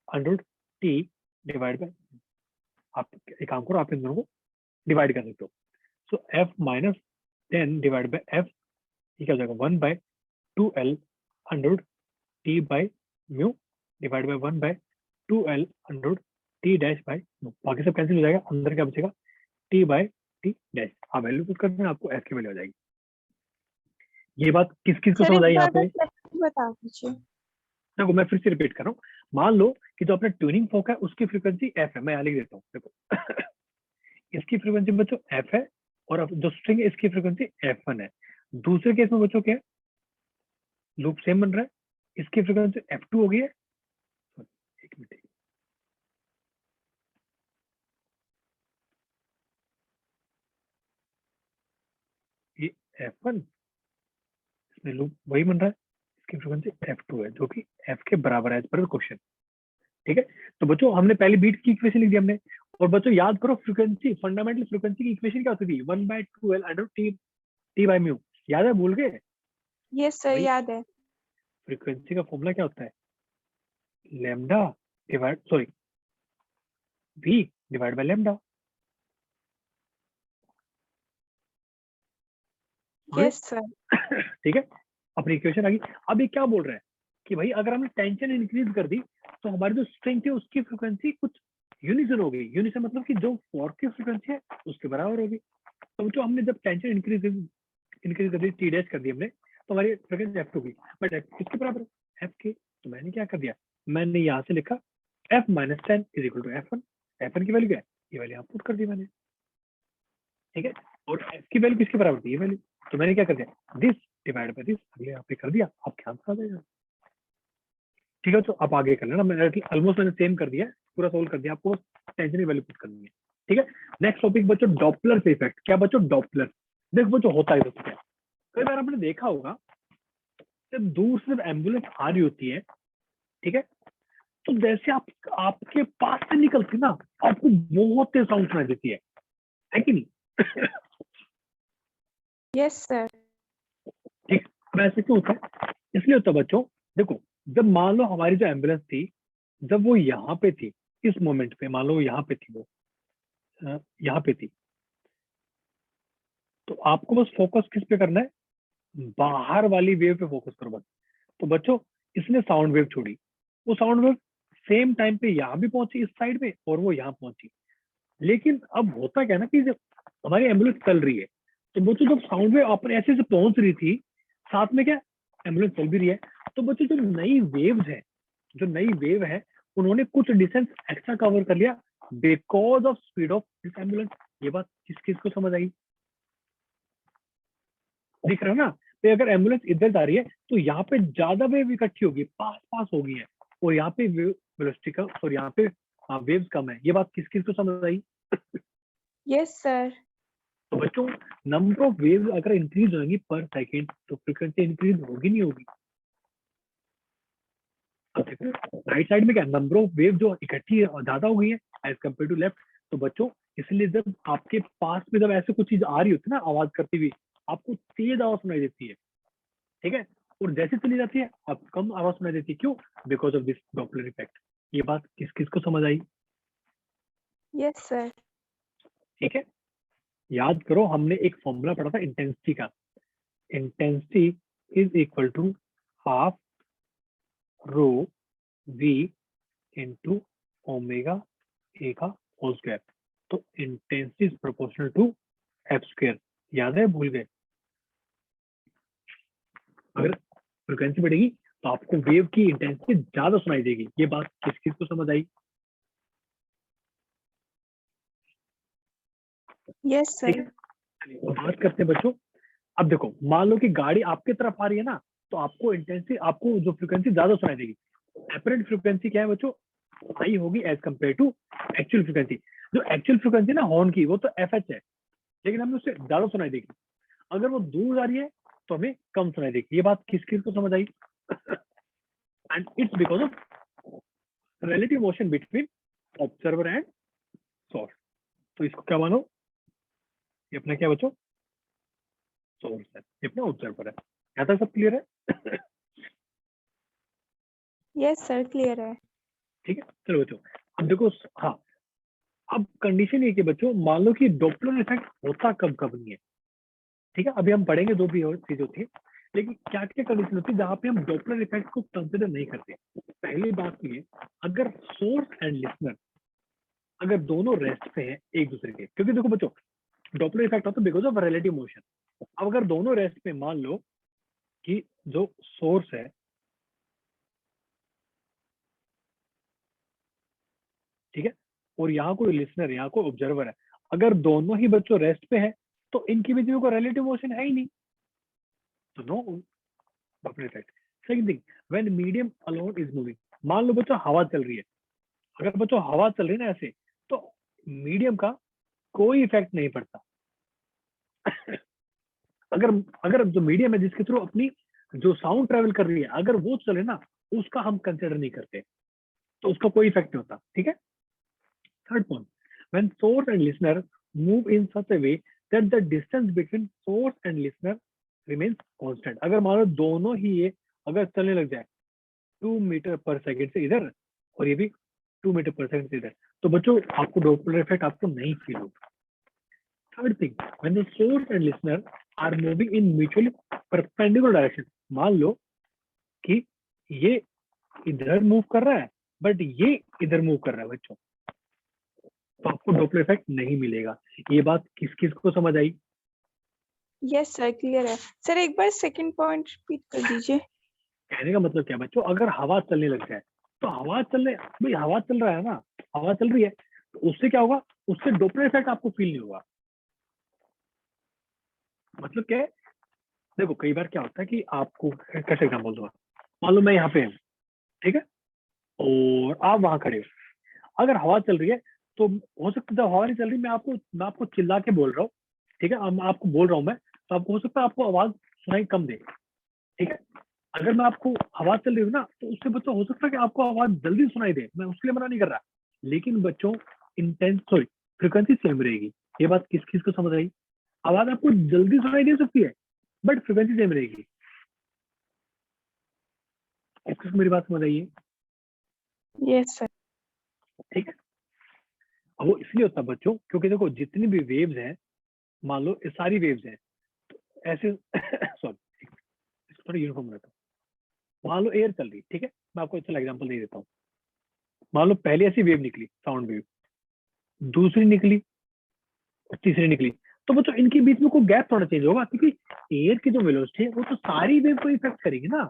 under T divide by, आप एक काम करो, आप इन दोनों को डिवाइड कर सकते हो। So F minus 10 divide by F, ये क्या हो जाएगा? 1/2L under T by mu divide by 1/2L under T dash by mu. बाकी सब कैंसिल हो जाएगा, अंदर क्या बचेगा? T by T dash. आप वैल्यू पुट करते हैं, आपको F की वैल्यू आ जाएगी। ये बात किस किस को सर समझ आई एक यहाँ बार पे? बस बता दीजिए। देखो मैं फिर से रिपीट कर रहा हूँ। मान लो कि जो अपना ट्यूनिंग फोक है उसकी फ्रीक्वेंसी F है, मैं यहाँ लिख देता हूँ। देखो इसकी फ्रीक्वेंसी बच्चों F है, और अब जो स्ट्रिंग है इसकी फ्रीक्वेंसी F1 है। दूसरे केस में बच्चों क्या है? लूप सेम बन रहा है, इसकी फ्रीक्वेंसी F2 हो गई है। एक मिनट, ये F1, इसमें लूप वही बन रहा है, इसकी फ्रीक्वेंसी F2 है जो कि F के बराबर है एज पर क्वेश्चन, ठीक है। तो बच्चों हमने पहले बीट की इक्वेशन लिख दी हमने। और बच्चों याद करो फ्रीक्वेंसी, फंडामेंटल फ्रीक्वेंसी की इक्वेशन क्या होती थी? 1/2L under T by mu. याद है? भूल गए? यस सर, भाई याद है। फ्रीक्वेंसी का फॉर्मूला क्या होता है? Lambda divide, sorry, V divide by lambda. Yes sir. ठीक है, अपनी इक्वेशन आ गई। अब ये क्या बोल रहा है कि भाई अगर हमने टेंशन इंक्रीज कर दी तो हमारी जो स्ट्रिंग थी उसकी फ्रीक्वेंसी कुछ यूनिसन हो गई। यूनिसन मतलब कि जो फॉर्क की फ्रीक्वेंसी है उसके बराबर होगी। तो जो हमने जब टेंशन इंक्रीज कर दी, टी डैश कर दी हमने, तो हमारी फ्रीक्वेंसी F2 की, बट F किसके बराबर है? F के। तो मैंने क्या कर दिया, मैंने यहाँ से लिखा F minus 10 is equal to F1। F1 की वैल्यू क्या है? ये वैल्यू यहाँ पुट कर दी मैंने, ठीक है। और F की वैल्यू किसके बराबर थी? ये वैल्यू। तो मैंने क्या कर दिया, दिस डिवाइड बाय दिस, अगले यहाँ पे कर दिया, आपके आंसर आ जाएगा, ठीक है। तो आप आगे कर लेना, मैंने ऑलमोस्ट मैंने सेम कर दिया, पूरा सोल्व कर दिया, आपको टेंशन की वैल्यू पुट करनी है, ठीक है। नेक्स्ट टॉपिक बच्चों डॉपलर इफेक्ट। क्या बच्चों? डॉपलर, देखो बच्चों होता है दोस्तों क्या, कई बार आपने देखा होगा जब दूर से एम्बुलेंस आ रही होती है, ठीक है, तो जैसे आप आपके पास से निकलती ना, आपको बहुत तेज साउंड सुनाई देती है कि नहीं? Yes sir. ठीक, अब ऐसे क्यों होता है? इसलिए होता है बच्चों, देखो जब मान लो हमारी जो एम्बुलेंस थी, जब वो यहाँ पे थी, इस मोमेंट पे मान लो यहाँ पे थी, वो यहाँ पे थी, तो आपको बस फोकस किस पे करना है? बाहर वाली वेव पे फोकस करो बस। तो बच्चों इसने साउंड वेव छोड़ी, वो साउंड वेव सेम टाइम पे यहाँ भी पहुंची इस साइड में और वो यहाँ पहुंची। लेकिन अब होता क्या है ना कि जब हमारी एम्बुलेंस चल रही है तो बच्चों जब साउंड वेव अपने ऐसे से पहुंच रही थी, साथ में क्या एम्बुलेंस चल भी रही है, तो बच्चों जो नई वेव्स है, जो नई वेव है, उन्होंने कुछ डिस्टेंस एक्स्ट्रा कवर कर लिया because of speed of this ambulance. ये बात किस किस को समझ आई? दिख रहा है ना? तो अगर एम्बुलेंस इधर जा रही है तो यहाँ पे ज्यादा वेव इकट्ठी होगी, पास पास होगी है, और यहाँ पे वेलोसिटी का और यहाँ पे वेव्स कम है। ये बात किस किस को समझ आई? Yes sir. तो बच्चों नंबर ऑफ वेव्स अगर इंक्रीज होंगी पर सेकेंड तो फ्रीक्वेंसी इंक्रीज होगी नहीं होगी? राइट साइड में क्या नंबर ऑफ वेव जो इकट्ठी है ज्यादा हो गई है एज कम्पेयर टू लेफ्ट। तो बच्चों इसलिए जब आपके पास में जब ऐसे कुछ चीज आ रही होती है ना आवाज करती हुई, आपको तेज आवाज सुनाई देती है, ठीक है, और जैसे चली जाती है आपको कम आवाज सुनाई देती है। क्यों? Because of this Doppler effect. ये बात किस किस को समझ आई? Yes sir. ठीक है, याद करो हमने एक फॉर्मूला पढ़ा था इंटेंसिटी का। Intensity is equal to half rho v into omega A का होल स्क्वायर। तो intensity is proportional to F square. याद है? भूल गए? अगर फ्रिक्वेंसी बढ़ेगी तो आपको वेव की इंटेंसिटी ज्यादा सुनाई देगी। ये बात किस किस को समझ आई? यस ठीक सर। है, तो बात करते हैं बच्चों। अब देखो मान लो कि गाड़ी आपके तरफ आ रही है ना, तो आपको इंटेंसिटी, आपको जो फ्रिक्वेंसी ज्यादा सुनाई देगी। एपरेंट फ्रिक्वेंसी क्या है बच्चों? हाई होगी as compare to actual frequency. जो एक्चुअल फ्रिक्वेंसी ना हॉर्न की वो तो एफएच है, लेकिन हमें उससे ज्यादा सुनाई देगी। अगर वो दूर जा रही है तो हमें कम सुनाई देगी। ये बात किस किस को समझ आई? And it's because of relative motion between observer and source. तो इसको क्या मानो? ये अपना क्या बच्चों? सोर्स है, ये अपना ऑब्जर्वर है। यहाँ तक सब क्लियर है? यस सर क्लियर है। ठीक है, चलो बच्चों अब देखो। हाँ, अब कंडीशन ये कि बच्चों मान लो कि डॉपलर इफेक्ट होता कब कब नहीं है। ठीक है, अभी हम पढ़ेंगे जो भी और चीज होती है, लेकिन क्या क्या कंडीशन होती है जहाँ पे हम डॉपलर इफेक्ट को कंसिडर नहीं करते। पहली बात ये, अगर सोर्स एंड लिसनर अगर दोनों रेस्ट पे हैं एक दूसरे के, क्योंकि देखो बच्चों डॉपलर इफेक्ट होता है बिकॉज ऑफ रिलेटिव मोशन। अब अगर दोनों रेस्ट पे, मान लो कि जो सोर्स है, ठीक है, और यहाँ कोई लिसनर, यहाँ कोई ऑब्जर्वर है, अगर दोनों ही बच्चों रेस्ट पे है तो इनके बीच में कोई रिलेटिव मोशन है ही नहीं, तो no Doppler effect. Second thing, when medium alone is moving, मान लो बच्चों हवा चल रही है, अगर बच्चों हवा चल रही है ना ऐसे, तो मीडियम का कोई इफेक्ट नहीं पड़ता। अगर अगर जो मीडियम है जिसके थ्रू अपनी जो साउंड ट्रेवल कर रही है, अगर वो चले ना, उसका हम कंसिडर नहीं करते, तो उसका कोई इफेक्ट नहीं होता। ठीक है, third point, when source and listener move in such a way that the distance between source and listener remains constant. अगर मान लो दोनों ही ये अगर चलने लग जाए 2 मीटर पर सेकंड से इधर, और ये भी 2 मीटर पर सेकंड से इधर, तो बच्चों आपको डॉपलर इफेक्ट आपको नहीं फील होगा। Third thing, when the source and listener are moving in mutually perpendicular direction, मान लो कि ये इधर मूव कर रहा है बट ये इधर मूव कर रहा है बच्चों, तो आपको डॉपलर इफेक्ट नहीं मिलेगा। ये बात किस किस को समझ आई? यस सर क्लियर है। सर एक बार सेकंड पॉइंट रिपीट कर दीजिए। कहने का मतलब क्या बच्चों, अगर हवा चलने लग जाए तो हवा चलने, भाई हवा चल रहा है ना, हवा चल रही है, तो उससे क्या होगा? उससे डॉपलर इफेक्ट आपको फील नहीं होगा। मतलब क्या है, देखो कई बार क्या होता है कि आपको, कैसे एग्जाम्पल दूंगा, मान लो मैं यहाँ पे हूँ, ठीक है, और आप वहां खड़े हो, अगर हवा चल रही है तो हो सकता है जब हवा नहीं चल रही मैं आपको चिल्ला के बोल रहा हूँ, ठीक है, अब आपको बोल रहा हूँ मैं, तो आपको हो सकता है आपको आवाज सुनाई कम दे, ठीक है। अगर मैं आपको हवा चल रही हूँ ना, तो उससे बच्चों हो सकता है कि आपको आवाज जल्दी सुनाई दे, मैं उसके लिए मना नहीं कर रहा, लेकिन बच्चों इंटेंस सॉरी फ्रिक्वेंसी सेम रहेगी। ये बात किस किस को समझ आई? आवाज आपको जल्दी सुनाई दे सकती है बट फ्रिक्वेंसी सेम रहेगी। किसको मेरी बात समझ आई है? Yes sir. ठीक है, अब वो इसलिए होता है बच्चों क्योंकि देखो जितनी भी वेव्स हैं, मान लो ये सारी वेव्स हैं, तो ऐसे सॉरी थोड़ा यूनिफॉर्म रहता है। मान लो एयर चल रही है, ठीक है, मैं आपको अच्छा एग्जांपल दे देता हूँ। मान लो पहले ऐसी वेव निकली, साउंड वेव, दूसरी निकली और तीसरी निकली, तो बच्चों इनके बीच में कोई गैप थोड़ा चेंज होगा, क्योंकि एयर की जो वेलोसिटी है वो तो सारी वेव को इफेक्ट करेगी ना।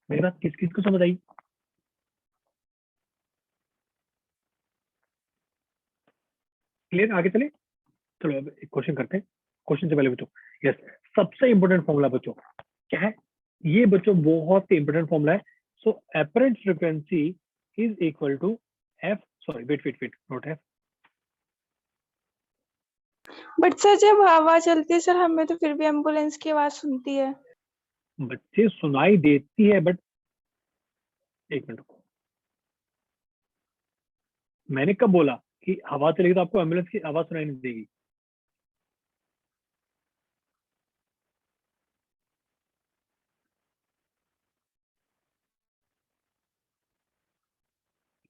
मेरी बात किस किस को समझ आई? क्लियर? आगे चले, चलो अब एक क्वेश्चन करते हैं। क्वेश्चन से पहले बच्चों, यस, सबसे इंपॉर्टेंट फॉर्मूला बच्चों क्या है? ये बच्चों बहुत ही इंपॉर्टेंट फॉर्मूला है। So apparent frequency is equal to F, sorry wait wait wait, not F. But sir जब हवा चलती है सर, हमें तो फिर भी एम्बुलेंस की आवाज सुनती है। बच्चे सुनाई देती है, बट एक मिनट रुको, मैंने कब बोला कि हवा चलेगी तो आपको एम्बुलेंस की आवाज सुनाई नहीं देगी?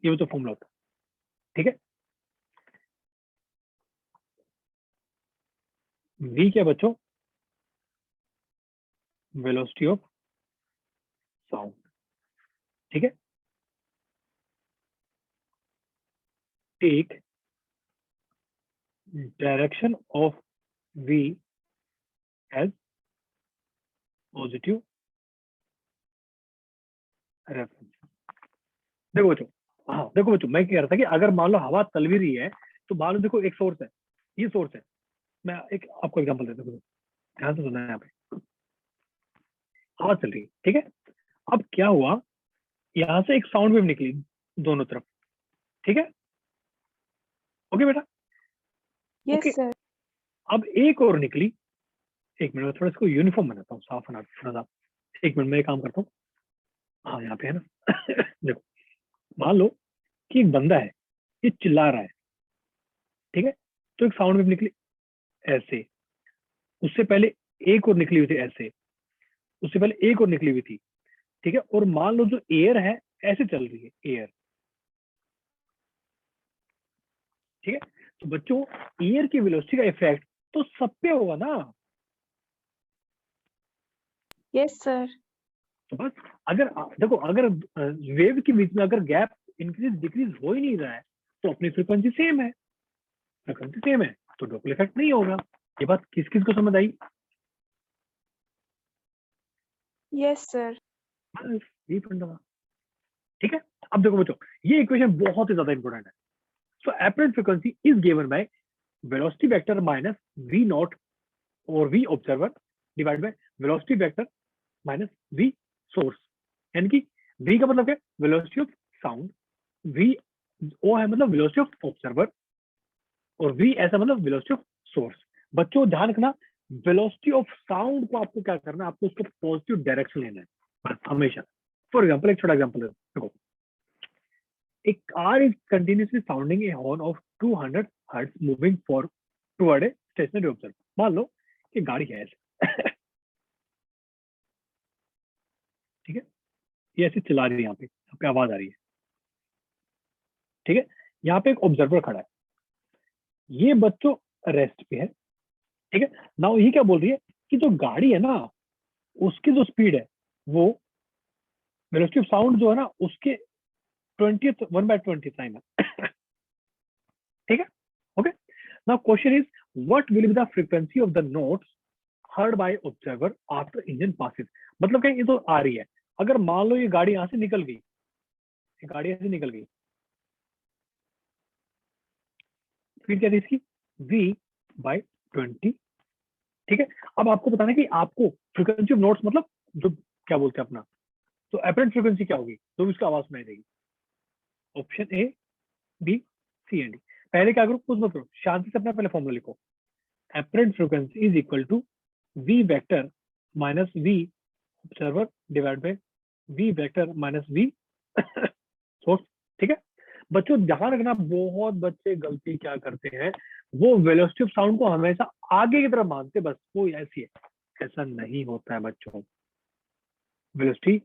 ये तो फॉर्मूला होता है, ठीक है। v क्या बच्चों? वेलोसिटी ऑफ साउंड, ठीक है। Take direction of v as positive reference. देखो बच्चों, हाँ देखो बच्चों, मैं कह रहा था कि अगर मान लो हवा चल भी रही है, तो मान लो देखो एक सोर्स है, ये सोर्स है, मैं एक आपको एग्जांपल देता हूँ, ध्यान से सुनना है। यहाँ पे हवा चल रही है, ठीक है। अब क्या हुआ, यहाँ से एक साउंड वेव निकली दोनों तरफ, ठीक है। ओके बेटा, ओके। Yes sir. अब एक और निकली, एक मिनट में थोड़ा इसको यूनिफॉर्म बनाता हूँ, साफ बना थोड़ा सा। एक मिनट में एक काम करता हूँ, हाँ यहाँ पे है ना। देखो, मान लो कि एक बंदा है, ये चिल्ला रहा है, ठीक है। तो एक साउंड वेव निकली ऐसे, उससे पहले एक और निकली हुई थी ऐसे, उससे पहले एक और निकली हुई थी, ठीक है। और मान लो जो एयर है ऐसे चल रही है एयर, ठीक है। तो बच्चों एयर की वेलोसिटी का इफेक्ट तो सब पे होगा ना। Yes sir. तो बस अगर देखो, अगर वेव के बीच में अगर गैप इंक्रीज डिक्रीज हो ही नहीं रहा है, तो अपनी फ्रीक्वेंसी सेम है, फ्रीक्वेंसी सेम है, तो डोपलर इफेक्ट नहीं होगा। ये बात किस किस को समझ आई? Yes sir. बस यही फंडा था, ठीक है। अब देखो बच्चों, ये इक्वेशन बहुत ही ज्यादा इंपॉर्टेंट है। So apparent frequency is given by velocity vector minus v naught और v observer divide by velocity vector minus v source. यानी कि v का मतलब क्या है? Velocity of sound, v O है मतलब वेलोसिटी ऑफ ऑब्जर्वर, और v ऐसा मतलब वेलोसिटी ऑफ सोर्स। बच्चों ध्यान रखना, वेलोसिटी ऑफ साउंड को आपको क्या करना है, आपको उसको पॉजिटिव डायरेक्शन लेना है बस हमेशा। फॉर एग्जाम्पल, एक छोटा एग्जाम्पल देखो, a car is continuously sounding a horn of 200 hertz moving for toward a stationary observer। मान लो कि गाड़ी है ऐसे, ठीक है, ये ऐसे चला रही है, यहाँ पे आवाज आ रही है, ठीक है। यहाँ पे एक ऑब्जर्वर खड़ा है, ये बच्चों रेस्ट पे है, ठीक है। नाउ ये क्या बोल रही है कि जो गाड़ी है ना, उसकी जो स्पीड है वो वेलोसिटी ऑफ साउंड जो है ना उसके 20th 1/20 टाइम है। ठीक है, okay. Now question is what will be the frequency of the notes heard by observer after engine passes. मतलब क्या, ये तो आ रही है, अगर मान लो ये गाड़ी यहाँ से निकल गई, ये गाड़ी ऐसे निकल गई, फिर क्या थी इसकी v/20, ठीक है। अब आपको बताना है कि आपको फ्रीक्वेंसी ऑफ नोट्स मतलब जो क्या बोलते हैं अपना, तो अपरेंट फ्रीक्वेंसी क्या होगी तो इसका आवाज सुनाई देगी। Option A, B, C and D. पहले क्या करो, कुछ मत करो, शांति से अपना पहले फॉर्मूला लिखो। Apparent frequency is equal to v vector minus v observer divide by v vector minus v source, ठीक है। बच्चों ध्यान रखना, बहुत बच्चे गलती क्या करते हैं, वो वेलोसिटी ऑफ साउंड को हमेशा आगे की तरफ मानते, बस वो ऐसी है, ऐसा नहीं होता है बच्चों। वेलोसिटी,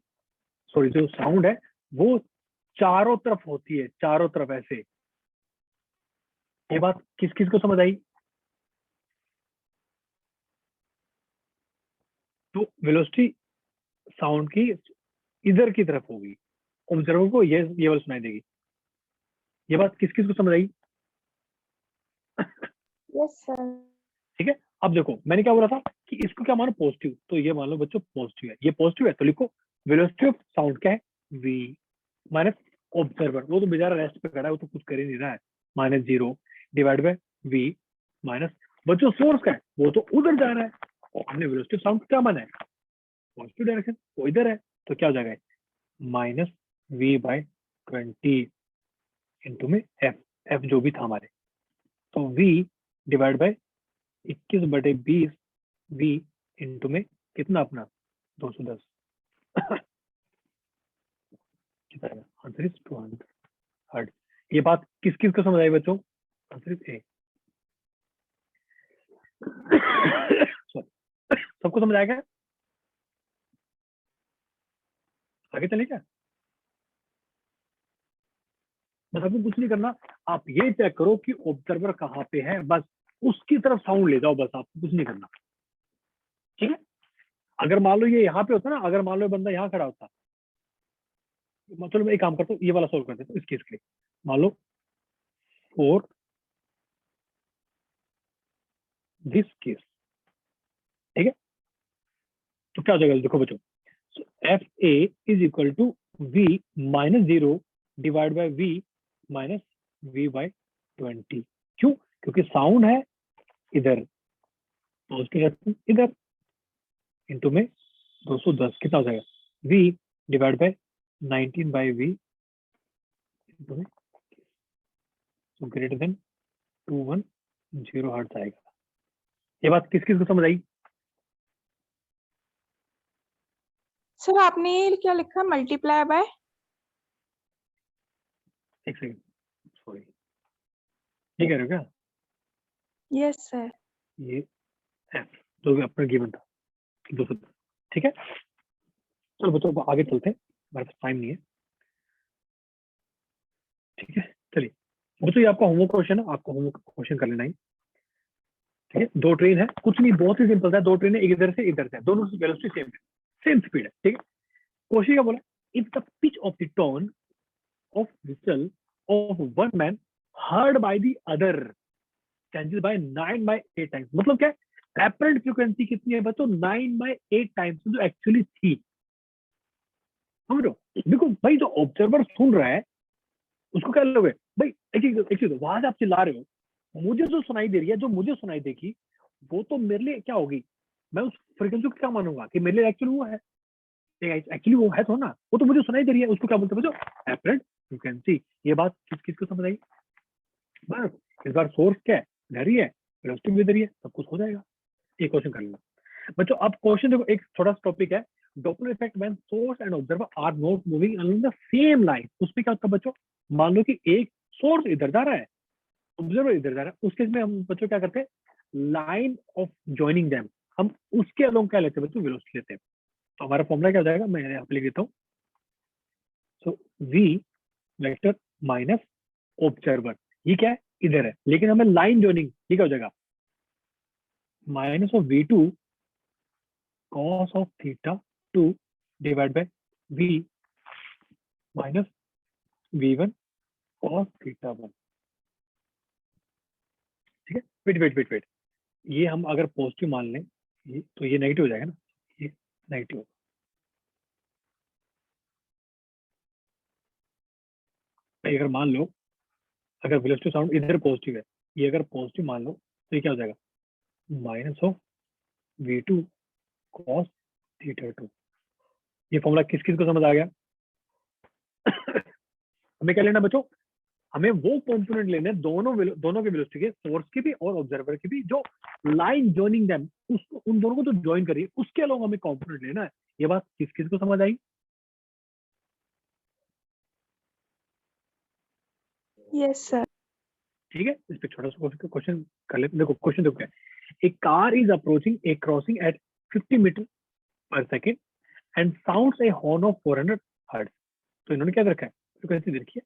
सॉरी, जो साउंड है वो चारों तरफ होती है, चारों तरफ ऐसे। ये बात किस किस को समझ आई? तो वेलोसिटी साउंड की इधर की तरफ होगी, ऑब्जर्वर को ये वाला सुनाई देगी। ये बात किस किस को समझ आई? Yes, sir. ठीक है, अब देखो मैंने क्या बोला था कि इसको क्या मानो पॉजिटिव, तो ये मान लो बच्चों पॉजिटिव है, ये पॉजिटिव है तो लिखो वेलोसिटी ऑफ साउंड क्या है, v माइनस ऑब्जर्वर, वो तो बेचारा रेस्ट पे खड़ा है, वो तो कुछ कर ही नहीं रहा है, minus 0 divide by v minus बच्चों सोर्स का है, वो तो उधर जा रहा है, और हमने वेलोसिटी ऑफ साउंड क्या माना है, पॉजिटिव डायरेक्शन, वो इधर है, तो क्या हो जाएगा माइनस v बाय 20 इंटू में f जो भी था हमारे, तो v divide bye 21/20 v into में कितना अपना 210 कितना है, आंसर इज 200 हर्ट्ज। ये बात किस किस को समझ आई बच्चों? Answer is a. सबको समझ आएगा? आगे चले क्या? बस आपको कुछ नहीं करना, आप ये चेक करो कि ऑब्जर्वर कहाँ पे है, बस उसकी तरफ साउंड ले जाओ, बस आपको कुछ नहीं करना, ठीक है? अगर मान लो ये यहाँ पे होता ना, अगर मान लो बंदा यहाँ खड़ा होता, मतलब मैं एक काम करता हूँ, ये वाला सोल्व कर देता हूँ इस केस के लिए, मान लो फॉर दिस केस, ठीक है? तो क्या हो जाएगा देखो बच्चों, F A is equal to v minus 0 divide by v minus v by 20। क्यों? क्योंकि साउंड है इधर, पॉजिटिव इधर, इंटू में 210 कितना हो जाएगा, v divide by 19 by v into में, सो ग्रेटर देन 210 हर्ट्ज आएगा। ये बात किस किस को समझ आई? सर आपने ये क्या लिखा, मल्टीप्लाई बाय? एक सेकंड, सॉरी, ये कह रहे हो क्या? Yes sir. ये एफ जो भी अपना गिवन था 210, ठीक है? चलो बच्चों आगे चलते हैं, हमारे पास टाइम नहीं है, ठीक है? चलिए बच्चों ये आपका होमवर्क क्वेश्चन है, आपको होमवर्क क्वेश्चन कर लेना ही, ठीक है? दो ट्रेन है, कुछ नहीं, बहुत ही सिंपल था, दो ट्रेन है, एक इधर से इधर से, दोनों की वेलोसिटी सेम है, सेम स्पीड है, ठीक है? क्वेश्चन क्या बोला, if the pitch of the tone of whistle of one man heard by the other changes by 9/8 times, मतलब क्या है, एपरेंट फ्रीक्वेंसी कितनी है बच्चों, 9/8 टाइम्स जो एक्चुअली थी, समझ रहे हो? देखो भाई जो ऑब्जर्वर सुन रहा है उसको क्या लोगे भाई, एक चीज वहां से आप चिल्ला रहे हो, मुझे जो सुनाई दे रही है, जो मुझे सुनाई देगी वो तो मेरे लिए क्या होगी, मैं उस फ्रीक्वेंसी को क्या मानूंगा कि मेरे लिए एक्चुअली वो है, एक्चुअली वो है तो ना, वो तो मुझे सुनाई दे रही है, उसको क्या बोलते हैं बच्चों, एपरेंट फ्रीक्वेंसी। ये बात किस किस को समझ आई? बस इस बार सोर्स क्या है, इधर ही है, वेलोसिटी भी इधर ही है, सब कुछ हो जाएगा। एक क्वेश्चन कर लेना बच्चों। अब क्वेश्चन देखो, एक छोटा सा टॉपिक है, Doppler effect when source and observer are not moving along the same line. उसमें क्या होता है बच्चों, मान लो कि एक सोर्स इधर जा रहा है, ऑब्जर्वर इधर जा रहा है, उस केस में हम बच्चों क्या करते हैं, लाइन ऑफ जॉइनिंग देम, हम उसके अलोंग क्या लेते हैं बच्चों, वेलोसिटी लेते हैं। तो हमारा फॉर्मूला क्या हो जाएगा, मैं यहाँ पे लिख देता हूँ, सो v वेक्टर माइनस ऑब्जर्वर, ये क्या है इधर है, लेकिन हमें लाइन जॉइनिंग, ये क्या हो जाएगा, minus of v2 cos of theta 2 divided by v minus v1 cos theta 1, ठीक है? वेट वेट वेट वेट, ये हम अगर पॉजिटिव मान लें ये, तो ये नेगेटिव हो जाएगा ना, ये नेगेटिव होगा। अगर मान लो अगर वेलोसिटी साउंड इधर पॉजिटिव है, ये अगर पॉजिटिव मान लो तो ये क्या हो जाएगा, minus of v2 cos theta 2। ये फॉर्मूला किस किस को समझ आ गया? हमें क्या लेना बच्चों, हमें वो कंपोनेंट लेने दोनों के वेलोसिटी के, सोर्स के भी और ऑब्जर्वर के भी, जो लाइन जॉइनिंग देम, उसको उन दोनों को जो ज्वाइन करिए, उसके अलावा हमें कंपोनेंट लेना है। ये बात किस किस को समझ आई? Yes sir. ठीक है, इस पे छोटा सा क्वेश्चन कर लेते। देखो क्वेश्चन देखो क्या है, a car is approaching a crossing at 50 metre per second and sounds a horn of 400 hertz. तो इन्होंने क्या रखा है, फ्रीक्वेंसी दे रखी है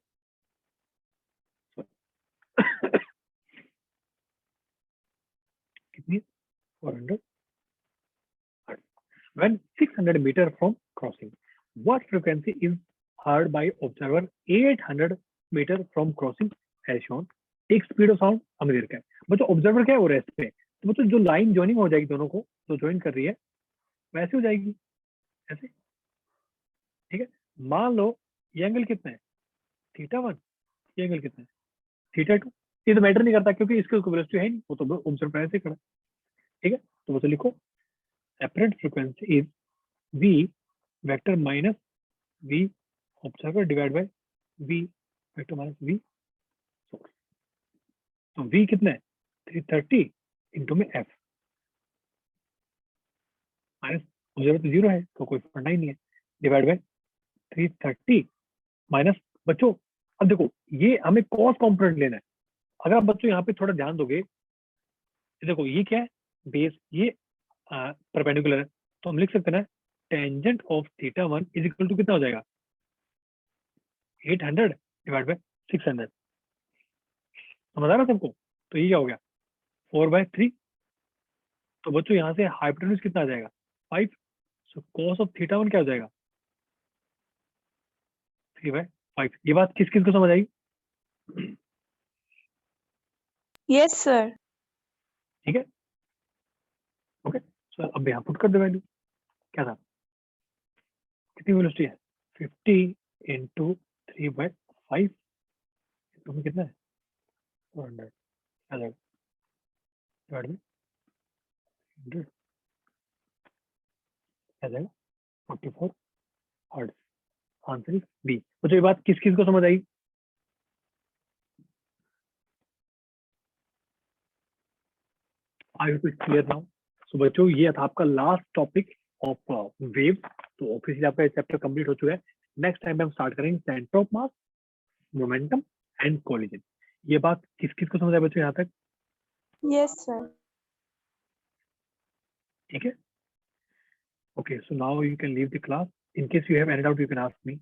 कितनी, 400 hertz. When 600 meter from crossing, what frequency is heard by observer 800 metre from crossing as shown. एक स्पीड ऑफ साउंड हमें दे रखा है बच्चों, ऑब्जर्वर क्या है वो रेस्ट पे, तो बच्चों जो लाइन ज्वाइनिंग हो जाएगी दोनों को, जो ज्वाइन कर रही है वैसे हो जाएगी ऐसे, ठीक है। मान लो ये एंगल कितना है θ1, ये एंगल कितना है θ2, ये तो मैटर नहीं करता क्योंकि इसके वेलोसिटी है नहीं, वो तो ऑब्जर्वर ऐसे खड़ा, ठीक है। तो बच्चों लिखो apparent frequency is v vector minus v observer divide by v vector minus v source. तो v कितना है 330 इंटू में f माइनस ऑब्जर्वर तो 0 है तो कोई पढ़ना ही नहीं है, डिवाइड बाय 330 माइनस बच्चों, अब देखो ये हमें कॉस कॉम्पोनेंट लेना है। अगर आप बच्चों यहाँ पे थोड़ा ध्यान दोगे, देखो ये क्या है बेस, ये परपेंडिकुलर है, तो हम लिख सकते हैं ना tangent of θ1 is equal to कितना हो जाएगा 800 डिवाइड बाय 600, समझ आ रहा सबको। तो ये क्या हो गया 4/3, तो बच्चों यहाँ से हाइपोटेन्यूज कितना आ जाएगा 5, सो कॉस ऑफ θ1 क्या हो जाएगा 3/5। ये बात किस किस को समझ आई? Yes sir. ठीक है, ओके। सो अब यहाँ पुट कर दे वैल्यू, क्या था कितनी वेलोसिटी है 50 इंटू 3/5 तुम्हें कितना है 400 आ जाएगा डिवाइड में 100 आ जाएगा 44 हर्ट्ज। Answer is B. मुझे ये बात किस किस को समझ आई? I hope it's clear now. So बच्चों ये था आपका लास्ट टॉपिक ऑफ वेव, तो ऑफिशियली आपका चैप्टर कंप्लीट हो चुका है। नेक्स्ट टाइम हम स्टार्ट करेंगे centre of mass, momentum and collision. ये बात किस किस को समझ आया बच्चों यहाँ तक? Yes sir. ठीक है, okay, so now you can leave the class. In case you have any doubt you can ask me.